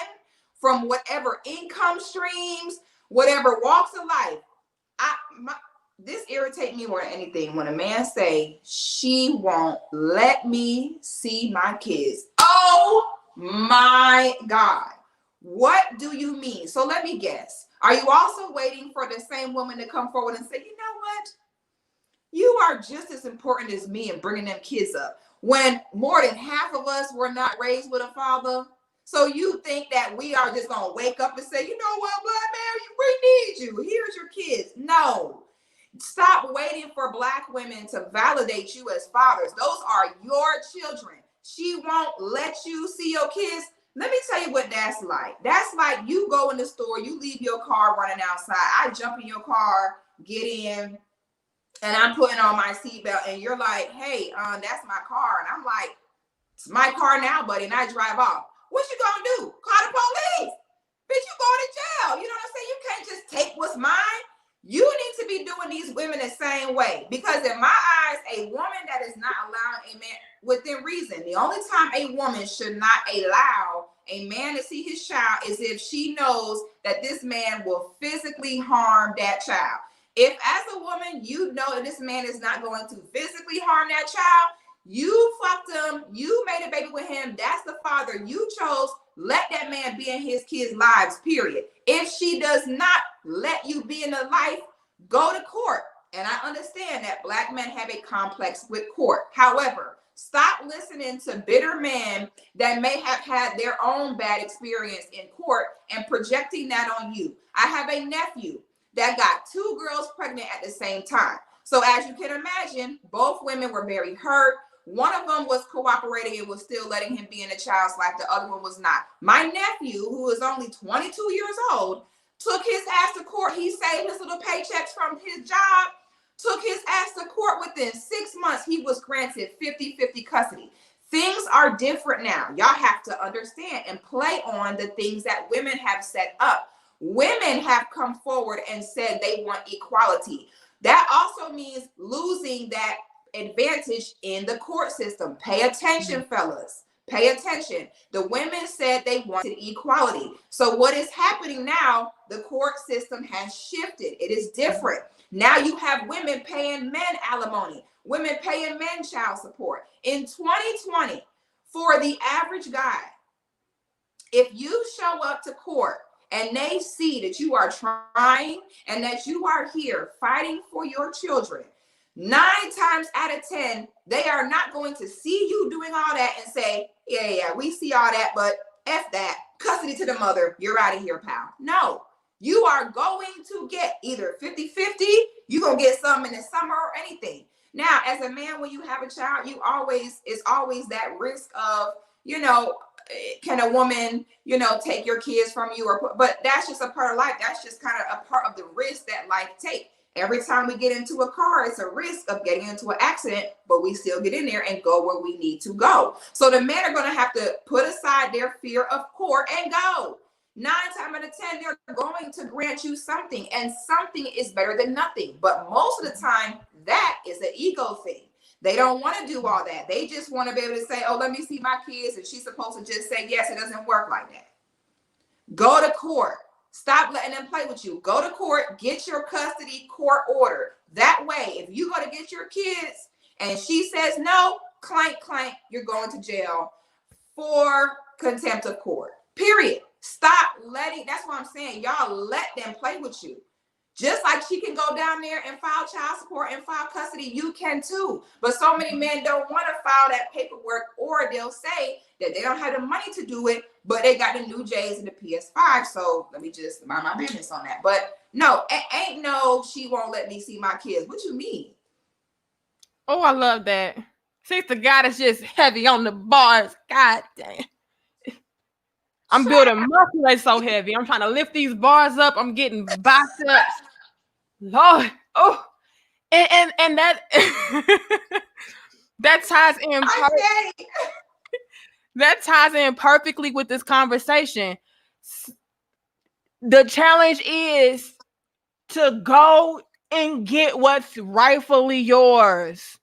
from whatever income streams, whatever walks of life. This irritates me more than anything when a man say, she won't let me see my kids. Oh my God. What do you mean? So let me guess. Are you also waiting for the same woman to come forward and say, you know what? You are just as important as me in bringing them kids up, when more than half of us were not raised with a father? So you think that we are just going to wake up and say, you know what, Black man, we need you. Here's your kids. No. Stop waiting for Black women to validate you as fathers. Those are your children. She won't let you see your kids. Let me tell you what that's like. That's like you go in the store, you leave your car running outside. I jump in your car, get in, and I'm putting on my seatbelt, and you're like, hey, that's my car. And I'm like, it's my car now, buddy, and I drive off. What you gonna do? Call the police. Bitch, you going to jail. You know what I'm saying? You can't just take what's mine. You need to be doing these women the same way, because in my eyes, a woman that is not allowing a man, within reason, the only time a woman should not allow a man to see his child is if she knows that this man will physically harm that child. If as a woman, you know that this man is not going to physically harm that child, you fucked him, you made a baby with him, that's the father you chose, let that man be in his kids' lives, period. If she does not let you be in the life, go to court. And I understand that Black men have a complex with court. However, stop listening to bitter men that may have had their own bad experience in court and projecting that on you. I have a nephew that got 2 girls pregnant at the same time. So as you can imagine, both women were very hurt. One of them was cooperating and was still letting him be in the child's life. The other one was not. My nephew, who is only 22 years old, took his ass to court. He saved his little paychecks from his job, took his ass to court. Within 6 months, he was granted 50-50 custody. Things are different now. Y'all have to understand and play on the things that women have set up. Women have come forward and said they want equality. That also means losing that advantage in the court system. Pay attention, fellas. Pay attention. The women said they wanted equality. So what is happening now, the court system has shifted. It is different. Now you have women paying men alimony, women paying men child support. In 2020, for the average guy, if you show up to court and they see that you are trying and that you are here fighting for your children, 9 times out of 10, they are not going to see you doing all that and say, yeah, we see all that, but F that, custody to the mother, you're out of here, pal. No, you are going to get either 50-50, you're going to get some in the summer or anything. Now, as a man, when you have a child, it's always that risk of, can a woman, take your kids from you? But that's just a part of life. That's just kind of a part of the risk that life takes. Every time we get into a car, it's a risk of getting into an accident, but we still get in there and go where we need to go. So the men are going to have to put aside their fear of court and go. 9 times out of 10, they're going to grant you something, and something is better than nothing. But most of the time, that is an ego thing. They don't want to do all that. They just want to be able to say, oh, let me see my kids, and she's supposed to just say yes. It doesn't work like that. Go to court. Stop letting them play with you. Go to court, get your custody court order. That way, if you go to get your kids and she says no, clank, clank, you're going to jail for contempt of court. Period. Stop letting, that's what I'm saying. Y'all let them play with you. Just like she can go down there and file child support and file custody, you can too. But so many men don't want to file that paperwork, or they'll say that they don't have the money to do it, but they got the new J's and the PS5. So let me just mind my business on that. But no, ain't no, she won't let me see my kids. What you mean? Oh, I love that. Sister Goddis just heavy on the bars. God damn. I'm building muscle. They so heavy. I'm trying to lift these bars up. I'm getting biceps. Lord. Oh. And that that ties in that ties in perfectly with this conversation. The challenge is to go and get what's rightfully yours.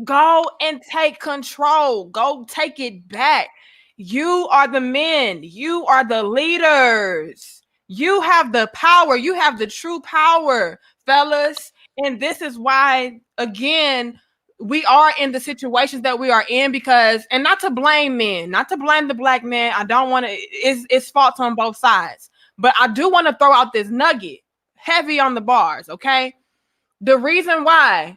Go and take control. Go take it back. You are the men. You are the leaders. You have the power. You have the true power, fellas. And this is why, again, we are in the situations that we are in because, and not to blame men, not to blame the black man. I don't want to, it's faults on both sides. But I do want to throw out this nugget, heavy on the bars, okay? The reason why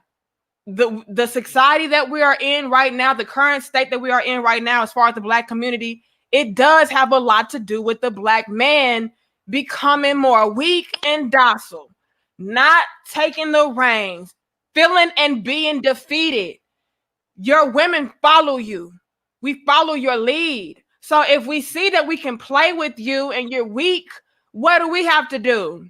the society that we are in right now, the current state that we are in right now, as far as the black community, it does have a lot to do with the black man becoming more weak and docile, not taking the reins, feeling and being defeated. Your women follow you. We follow your lead. So if we see that we can play with you and you're weak, what do we have to do?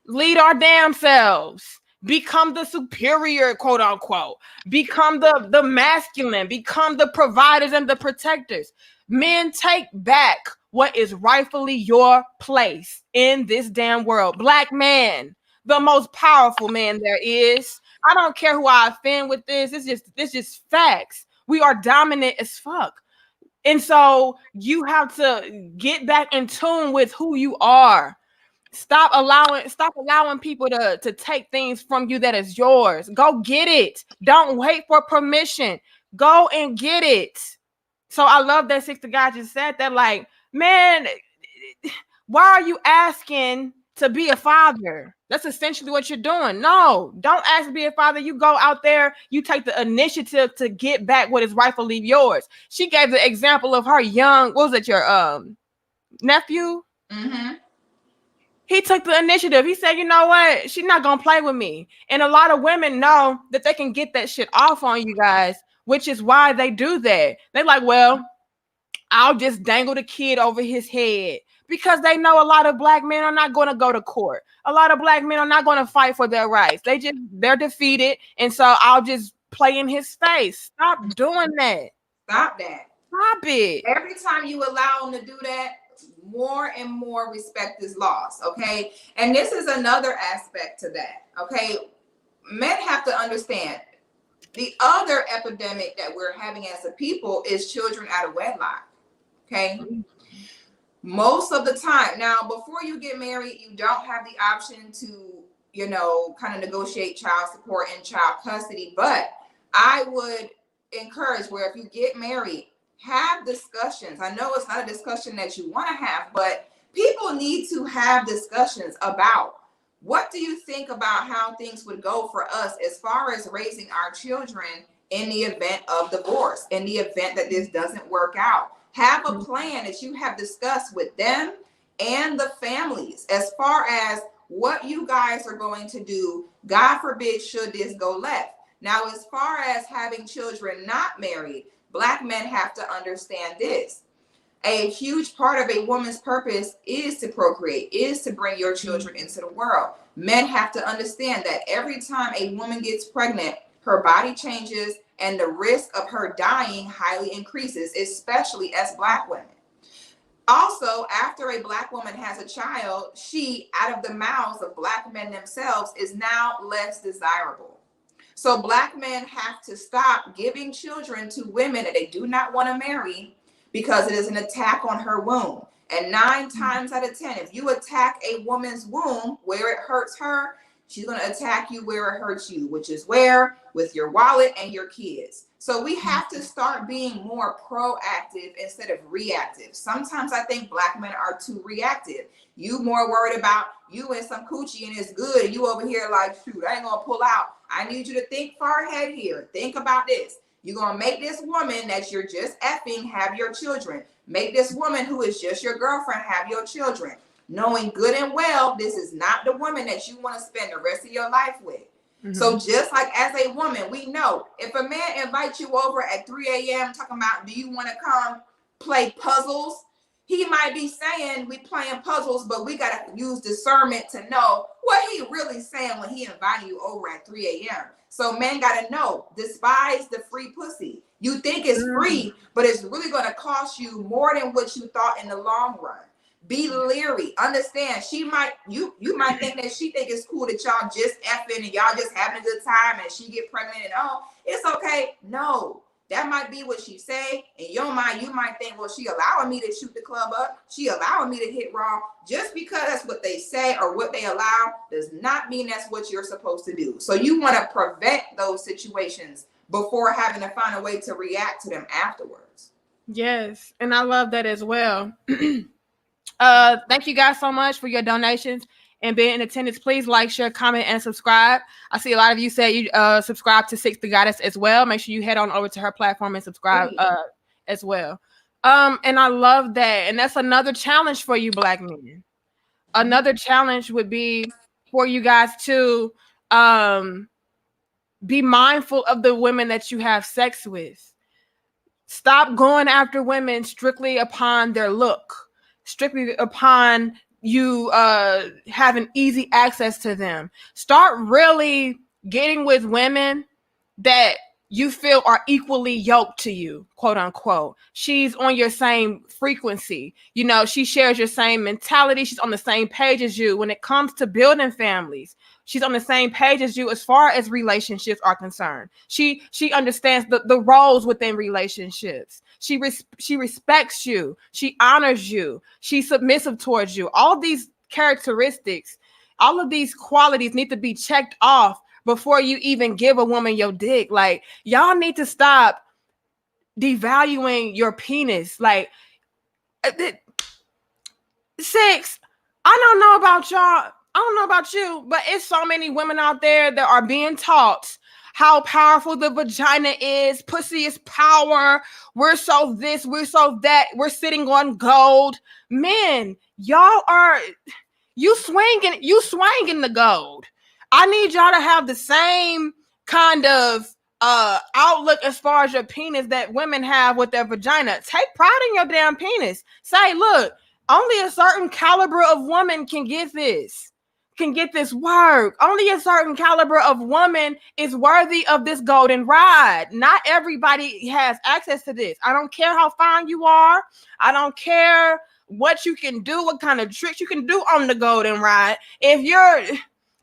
Lead our damn selves. Become the superior, quote unquote. Become the masculine. Become the providers and the protectors. Men, take back what is rightfully your place in this damn world. Black man, the most powerful man there is. I don't care who I offend with this. It's just facts. We are dominant as fuck. And so you have to get back in tune with who you are. Stop allowing people to take things from you that is yours. Go get it. Don't wait for permission. Go and get it. So I love that Sister God just said that, like, man, why are you asking to be a father? That's essentially what you're doing. No, don't ask to be a father. You go out there, you take the initiative to get back what is rightfully yours. She gave the example of her young, what was it, your nephew? Mm-hmm. He took the initiative. He said, you know what? She's not going to play with me. And a lot of women know that they can get that shit off on you guys, which is why they do that. They're like, well, I'll just dangle the kid over his head, because they know a lot of black men are not going to go to court. A lot of black men are not going to fight for their rights. They're defeated. And so I'll just play in his face. Stop doing that. Stop that. Stop it. Every time you allow them to do that, more and more respect is lost. Okay. And this is another aspect to that. Okay. Men have to understand the other epidemic that we're having as a people is children out of wedlock. Okay. Most of the time. Now, before you get married, you don't have the option to, kind of negotiate child support and child custody. But I would encourage where if you get married, have discussions. I know it's not a discussion that you want to have, but people need to have discussions about what do you think about how things would go for us as far as raising our children in the event of divorce, in the event that this doesn't work out. Have a plan that you have discussed with them and the families as far as what you guys are going to do. God forbid, should this go left. Now, as far as having children not married, Black men have to understand this. A huge part of a woman's purpose is to procreate, is to bring your children into the world. Men have to understand that every time a woman gets pregnant, her body changes and the risk of her dying highly increases, especially as Black women. Also, after a Black woman has a child, she, out of the mouths of Black men themselves, is now less desirable. So Black men have to stop giving children to women that they do not want to marry because it is an attack on her womb. And 9 times out of 10, if you attack a woman's womb where it hurts her, she's going to attack you where it hurts you, which is where? With your wallet and your kids. So we have to start being more proactive instead of reactive. Sometimes I think Black men are too reactive. You more worried about you and some coochie and it's good. And you over here like, shoot, I ain't going to pull out. I need you to think far ahead here. Think about this. You're going to make this woman that you're just effing have your children. Make this woman who is just your girlfriend have your children. Knowing good and well, this is not the woman that you want to spend the rest of your life with. Mm-hmm. So just like as a woman, we know if a man invites you over at 3 a.m. talking about, do you want to come play puzzles? He might be saying we playing puzzles, but we got to use discernment to know what he really saying when he inviting you over at 3 a.m. So men got to know, despise the free pussy. You think it's free, but it's really going to cost you more than what you thought in the long run. Be leery. Understand, she might you might think that she think it's cool that y'all just effing and y'all just having a good time and she get pregnant and oh, it's okay. No, that might be what she say. In your mind, you might think, well, she allowing me to shoot the club up. She allowing me to hit raw. Just because that's what they say or what they allow does not mean that's what you're supposed to do. So you want to prevent those situations before having to find a way to react to them afterwards. Yes, and I love that as well. Thank you guys so much for your donations and being in attendance. Please like, share, comment, and subscribe. I see a lot of you say you subscribe to Six the Goddess as well. Make sure you head on over to her platform and subscribe as well. And I love that. And that's another challenge for you Black men. Another challenge would be for you guys to be mindful of the women that you have sex with. Stop going after women strictly upon their look, strictly upon you having easy access to them. Start really getting with women that you feel are equally yoked to you, quote unquote. She's on your same frequency. You know, she shares your same mentality. She's on the same page as you when it comes to building families. She's on the same page as you as far as relationships are concerned. She understands the roles within relationships. She respects you. She honors you. She's submissive towards you. All these characteristics, all of these qualities need to be checked off before you even give a woman your dick. Like, y'all need to stop devaluing your penis. Like, Six, I don't know about y'all. I don't know about you, but it's so many women out there that are being taught how powerful the vagina is. Pussy is power. We're so this, we're so that. We're sitting on gold. Men, y'all are, you swinging the gold. I need y'all to have the same kind of outlook as far as your penis that women have with their vagina. Take pride in your damn penis. Say, look, only a certain caliber of woman can get this work. Only a certain caliber of woman is worthy of this golden ride. Not everybody has access to this. I don't care how fine you are. I don't care what you can do, what kind of tricks you can do on the golden ride. If you're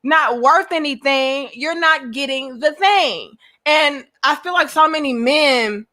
not worth anything, you're not getting the thing. And I feel like so many men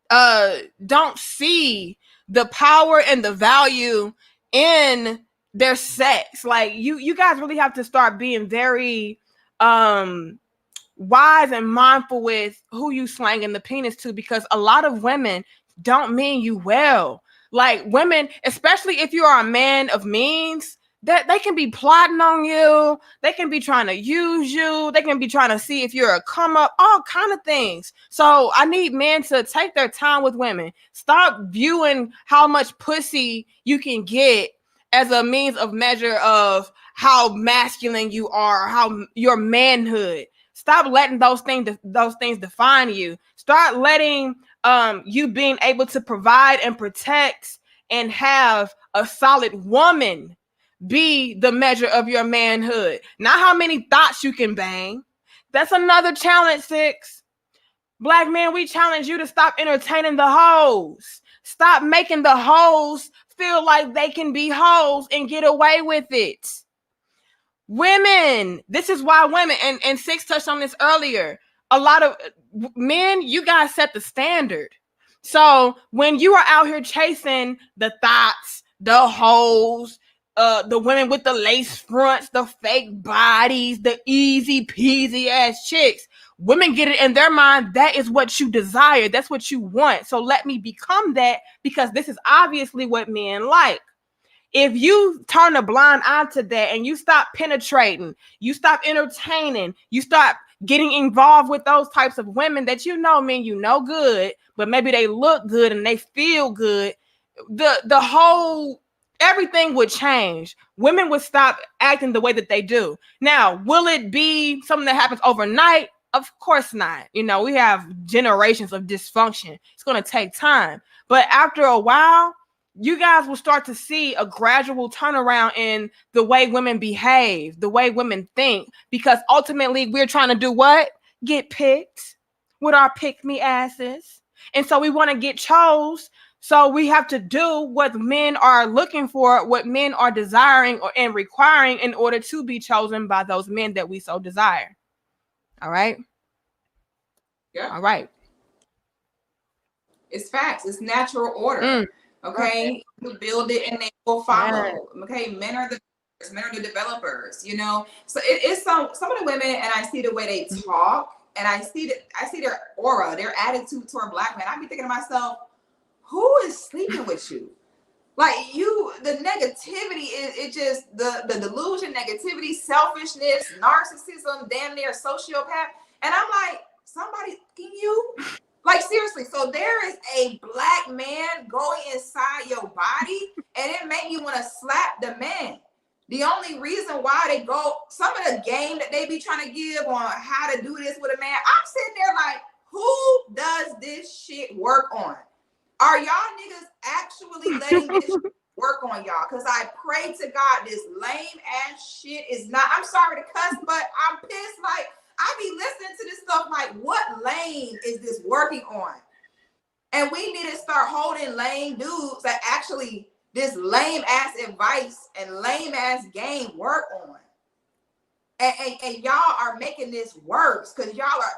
don't see the power and the value in their sex. Like, you guys really have to start being very wise and mindful with who you slanging the penis to, because a lot of women don't mean you well. Like, women, especially if you are a man of means, that they can be plotting on you. They can be trying to use you. They can be trying to see if you're a come up, all kind of things. So I need men to take their time with women. Stop viewing how much pussy you can get as a means of measure of how masculine you are, how your manhood. Stop letting those things define you. Start letting you being able to provide and protect and have a solid woman be the measure of your manhood. Not how many thoughts you can bang. That's another challenge, Six. Black men, we challenge you to stop entertaining the hoes. Stop making the hoes feel like they can be hoes and get away with it. Women, this is why women, and Six touched on this earlier, a lot of men, you guys set the standard. So when you are out here chasing the thoughts, the hoes, the women with the lace fronts, the fake bodies, the easy peasy ass chicks, women get it in their mind that is what you desire. That's what you want. So let me become that, because this is obviously what men like. If you turn a blind eye to that and you stop penetrating, you stop entertaining, you stop getting involved with those types of women that you know mean you know good, but maybe they look good and they feel good, the whole everything would change. Women would stop acting the way that they do. Now, will it be something that happens overnight? Of course not. You know, we have generations of dysfunction. It's going to take time. But after a while, you guys will start to see a gradual turnaround in the way women behave, the way women think, because ultimately we're trying to do what? Get picked with our pick-me asses. And so we want to get chose So we have to do what men are looking for, what men are desiring and requiring in order to be chosen by those men that we so desire. All right. Yeah. All right. It's facts. It's natural order. Okay. You build it and they will follow. Yes. Okay. Men are the developers, you know. So it's some of the women, and I see the way they talk, and I see their aura, their attitude toward black men. I be thinking to myself, who is sleeping with you? Like the negativity is just the delusion, negativity, selfishness, narcissism, damn near sociopath. And I'm like, somebody fucking you? Like seriously, so there is a black man going inside your body, and it made me want to slap the man. The only reason why they go, some of the game that they be trying to give on how to do this with a man, I'm sitting there like, who does this shit work on? Are y'all niggas actually letting this work on y'all? Because I pray to God this lame ass shit is not, I'm sorry to cuss, but I'm pissed. Like, I be listening to this stuff like, what lane is this working on? And we need to start holding lame dudes that actually this lame ass advice and lame ass game work on. And y'all are making this worse because y'all are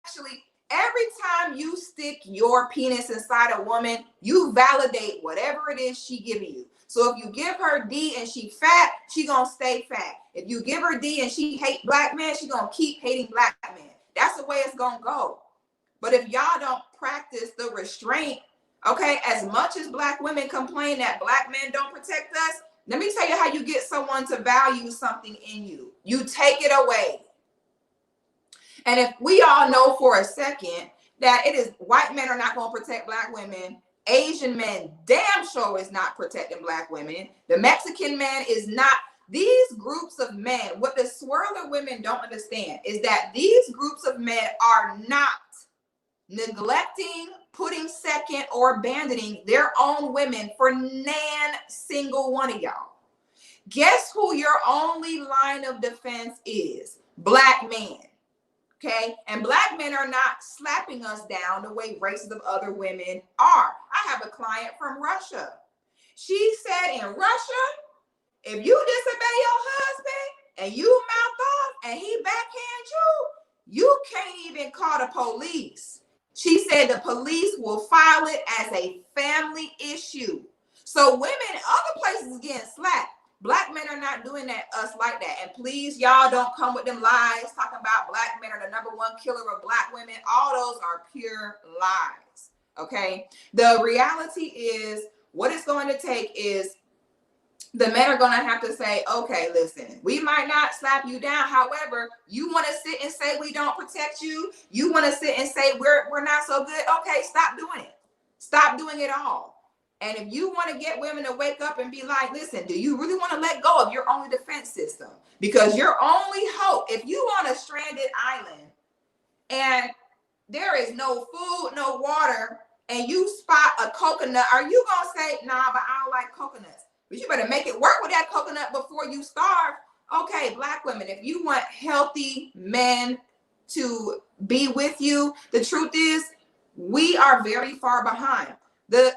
actually, every time you stick your penis inside a woman, you validate whatever it is she giving you. So if you give her D and she fat, she gonna stay fat. If you give her D and she hate black men, she gonna keep hating black men. That's the way it's gonna go. But if y'all don't practice the restraint, okay, as much as black women complain that black men don't protect us, let me tell you how you get someone to value something in you. You take it away. And if we all know for a second that it is white men are not going to protect black women, Asian men damn sure is not protecting black women, the Mexican man is not. These groups of men, what the swirler women don't understand is that these groups of men are not neglecting, putting second, or abandoning their own women for nan single one of y'all. Guess who your only line of defense is? Black men. Okay, and black men are not slapping us down the way races of other women are. I have a client from Russia. She said in Russia, if you disobey your husband and you mouth off and he backhand you, you can't even call the police. She said the police will file it as a family issue. So women, other places getting slapped. Black men are not doing us like that. And please, y'all don't come with them lies talking about black men are the number one killer of black women. All those are pure lies. Okay. The reality is what it's going to take is the men are going to have to say, okay, listen, we might not slap you down. However, you want to sit and say we don't protect you. You want to sit and say we're not so good. Okay, stop doing it. Stop doing it all. And if you want to get women to wake up and be like, listen, do you really want to let go of your only defense system? Because your only hope, if you on a stranded island and there is no food, no water, and you spot a coconut, are you going to say, nah, but I don't like coconuts? But you better make it work with that coconut before you starve. Okay, black women, if you want healthy men to be with you, the truth is we are very far behind.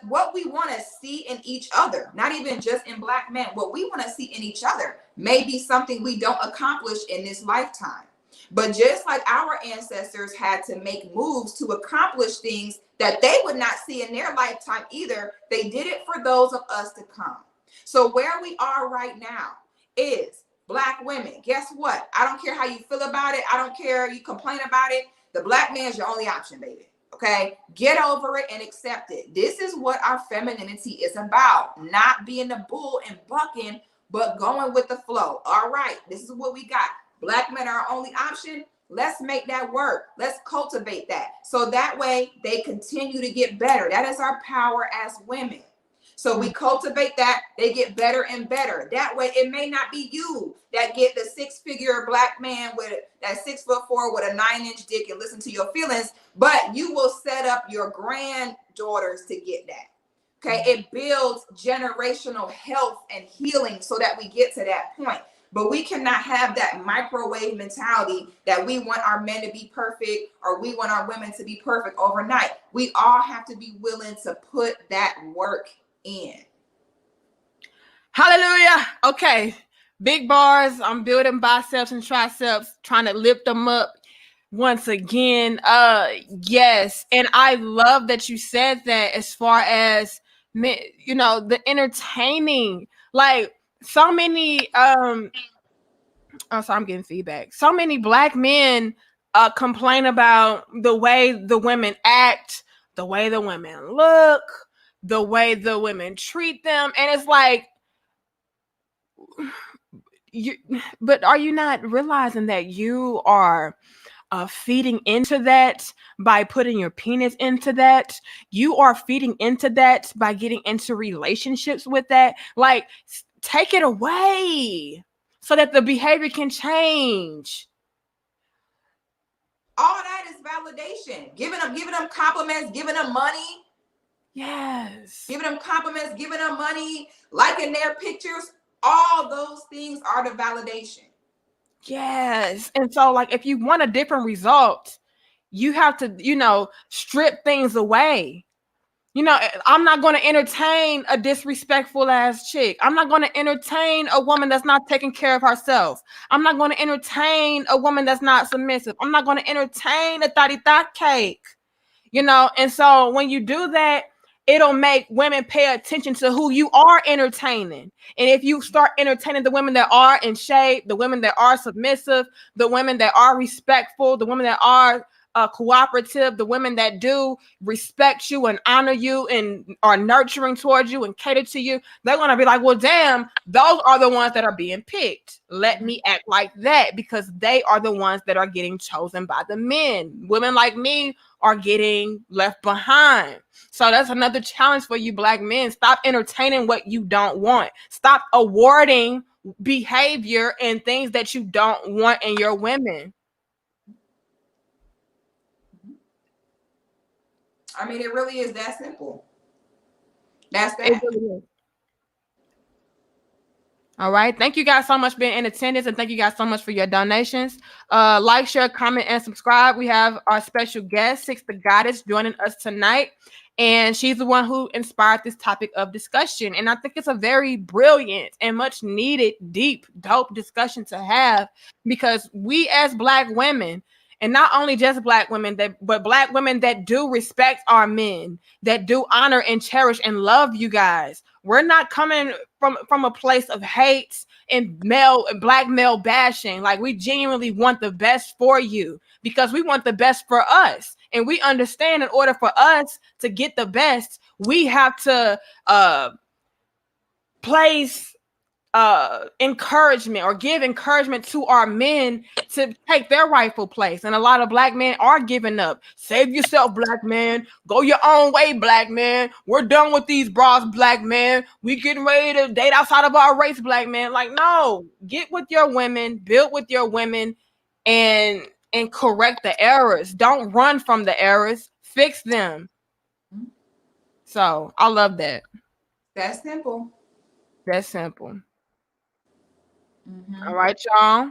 What we want to see in each other, not even just in black men, what we want to see in each other may be something we don't accomplish in this lifetime. But just like our ancestors had to make moves to accomplish things that they would not see in their lifetime either, they did it for those of us to come. So where we are right now is black women. Guess what? I don't care how you feel about it. I don't care you complain about it. The black man is your only option, baby. Okay, get over it and accept it. This is what our femininity is about. Not being the bull and bucking, but going with the flow. All right, this is what we got. Black men are our only option. Let's make that work. Let's cultivate that. So that way they continue to get better. That is our power as women. So we cultivate that, they get better and better. That way, it may not be you that get the 6-figure black man with that 6'4" with a 9-inch dick and listen to your feelings, but you will set up your granddaughters to get that. Okay, it builds generational health and healing so that we get to that point. But we cannot have that microwave mentality that we want our men to be perfect or we want our women to be perfect overnight. We all have to be willing to put that work in. Hallelujah. Okay. Big bars. I'm building biceps and triceps, trying to lift them up once again. Yes. And I love that you said that as far as, you know, the entertaining, like so many, oh, sorry, I'm getting feedback. So many Black men complain about the way the women act, the way the women look, the way the women treat them. And it's like, but are you not realizing that you are feeding into that by putting your penis into that? You are feeding into that by getting into relationships with that. Like, take it away so that the behavior can change. All that is validation. Giving them compliments, giving them money. Yes. Giving them compliments, giving them money, liking their pictures. All those things are the validation. Yes. And so, like, if you want a different result, you have to, you know, strip things away. You know, I'm not going to entertain a disrespectful ass chick. I'm not going to entertain a woman that's not taking care of herself. I'm not going to entertain a woman that's not submissive. I'm not going to entertain a thotty thot cake. You know, and so when you do that, it'll make women pay attention to who you are entertaining. And if you start entertaining the women that are in shape, the women that are submissive, the women that are respectful, the women that are cooperative, the women that do respect you and honor you and are nurturing towards you and cater to you, they're going to be like, well, damn, those are the ones that are being picked. Let me act like that, because they are the ones that are getting chosen by the men. Women like me are getting left behind. So that's another challenge for you Black men. Stop entertaining what you don't want. Stop awarding behavior and things that you don't want in your women. I mean, it really is that simple. That's that. It really is. All right. Thank you guys so much for being in attendance, and thank you guys so much for your donations. Like, share, comment, and subscribe. We have our special guest, the Goddess, joining us tonight. And she's the one who inspired this topic of discussion. And I think it's a very brilliant and much needed, deep, dope discussion to have, because we as Black women, and not only just Black women, but Black women that do respect our men, that do honor and cherish and love you guys. We're not coming from a place of hate and Black male bashing. Like, we genuinely want the best for you, because we want the best for us. And we understand in order for us to get the best, we have to place encouragement or give encouragement to our men to take their rightful place. And a lot of Black men are giving up. Save yourself, Black man. Go your own way, Black man. We're done with these bras, Black man. We getting ready to date outside of our race, Black man. Like, no, get with your women, build with your women, and correct the errors. Don't run from the errors. Fix them. So I love that. That's simple. That's simple. All right, y'all.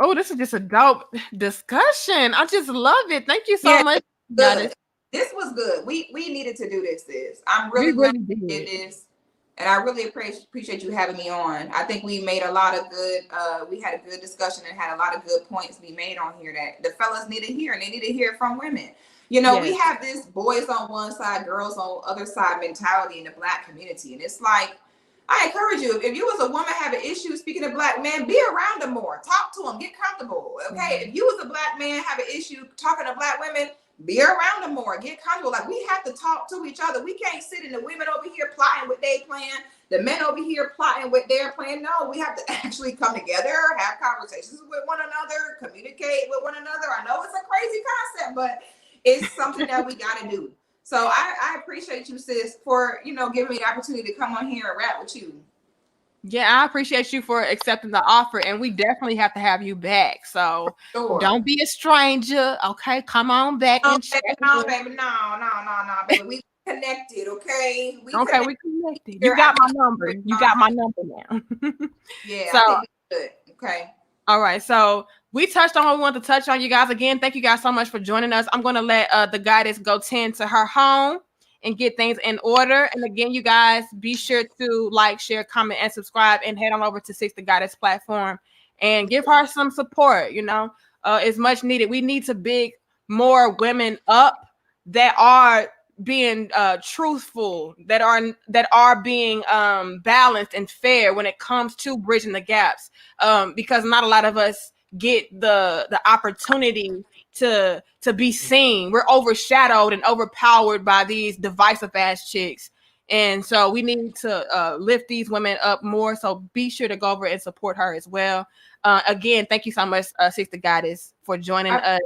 Oh, this is just a dope discussion. I just love it. Thank you so much. This was good. We needed to do this, sis. I'm really glad we did this. And I really appreciate you having me on. I think we made a lot of good, we had a good discussion and had a lot of good points we made on here that the fellas need to hear, and they need to hear from women. You know, we have this boys on one side, girls on the other side mentality in the Black community. And it's like, I encourage you, if you as a woman have an issue speaking to Black men, be around them more, talk to them, get comfortable. Okay. If you as a Black man have an issue talking to Black women, be around them more, get comfortable. Like, we have to talk to each other. We can't sit in the women over here plotting what they plan, the men over here plotting what they're planning. No, we have to actually come together, have conversations with one another, communicate with one another. I know it's a crazy concept, but it's something that we got to do. So I appreciate you, sis, for, you know, giving me the opportunity to come on here and rap with you. Yeah, I appreciate you for accepting the offer, and we definitely have to have you back. So don't be a stranger, okay? Come on back and check. No, baby, no, baby. connected, okay? We Okay, connected. we connected. Here, You got my number. You got my number now. Yeah, So, I think we good. Okay. all right. So we touched on what we want to touch on, you guys. Again, thank you guys so much for joining us. I'm going to let the Goddess go tend to her home and get things in order. And again, you guys, be sure to like, share, comment, and subscribe, and head on over to Six the Goddess platform and give her some support. You know, it's much needed. We need to big more women up that are being truthful, that are being balanced and fair when it comes to bridging the gaps, because not a lot of us get the opportunity to be seen. We're overshadowed and overpowered by these divisive ass chicks, and so we need to lift these women up more. So be sure to go over and support her as well. Again, thank you so much, Sister Goddess, for joining us.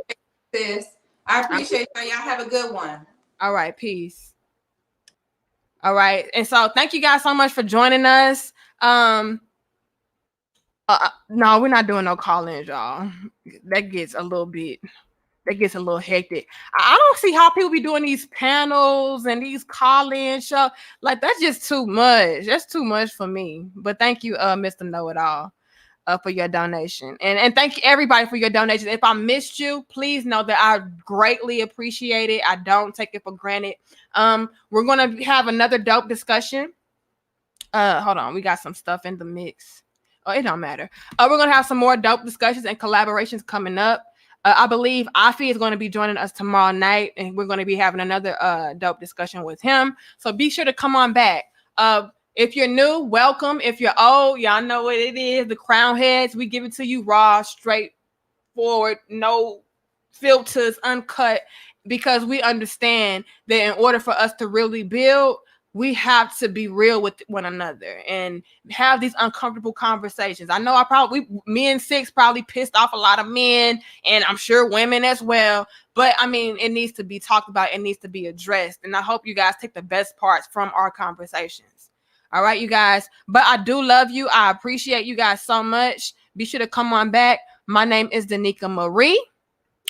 Sis, I appreciate y'all. Y'all have a good one. All right, peace. All right, and so thank you guys so much for joining us. No, we're not doing no call-ins, y'all. That gets a little hectic. I don't see how people be doing these panels and these call-in shows. Like, that's just too much. That's too much for me. But thank you, Mr. Know-It-All, for your donation. And thank you everybody for your donations. If I missed you, please know that I greatly appreciate it. I don't take it for granted. We're gonna have another dope discussion. Hold on, we got some stuff in the mix. Oh, it don't matter. We're gonna have some more dope discussions and collaborations coming up. I believe Afi is going to be joining us tomorrow night, and we're going to be having another dope discussion with him. So be sure to come on back. If you're new, welcome. If you're old, y'all know what it is. The crown heads, we give it to you raw, straightforward, no filters, uncut, because we understand that in order for us to really build, we have to be real with one another and have these uncomfortable conversations. I know me and Six probably pissed off a lot of men, and I'm sure women as well. But I mean, it needs to be talked about. It needs to be addressed. And I hope you guys take the best parts from our conversations. All right, you guys. But I do love you. I appreciate you guys so much. Be sure to come on back. My name is Danica Marie.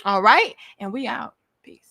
All right. And we out. Peace.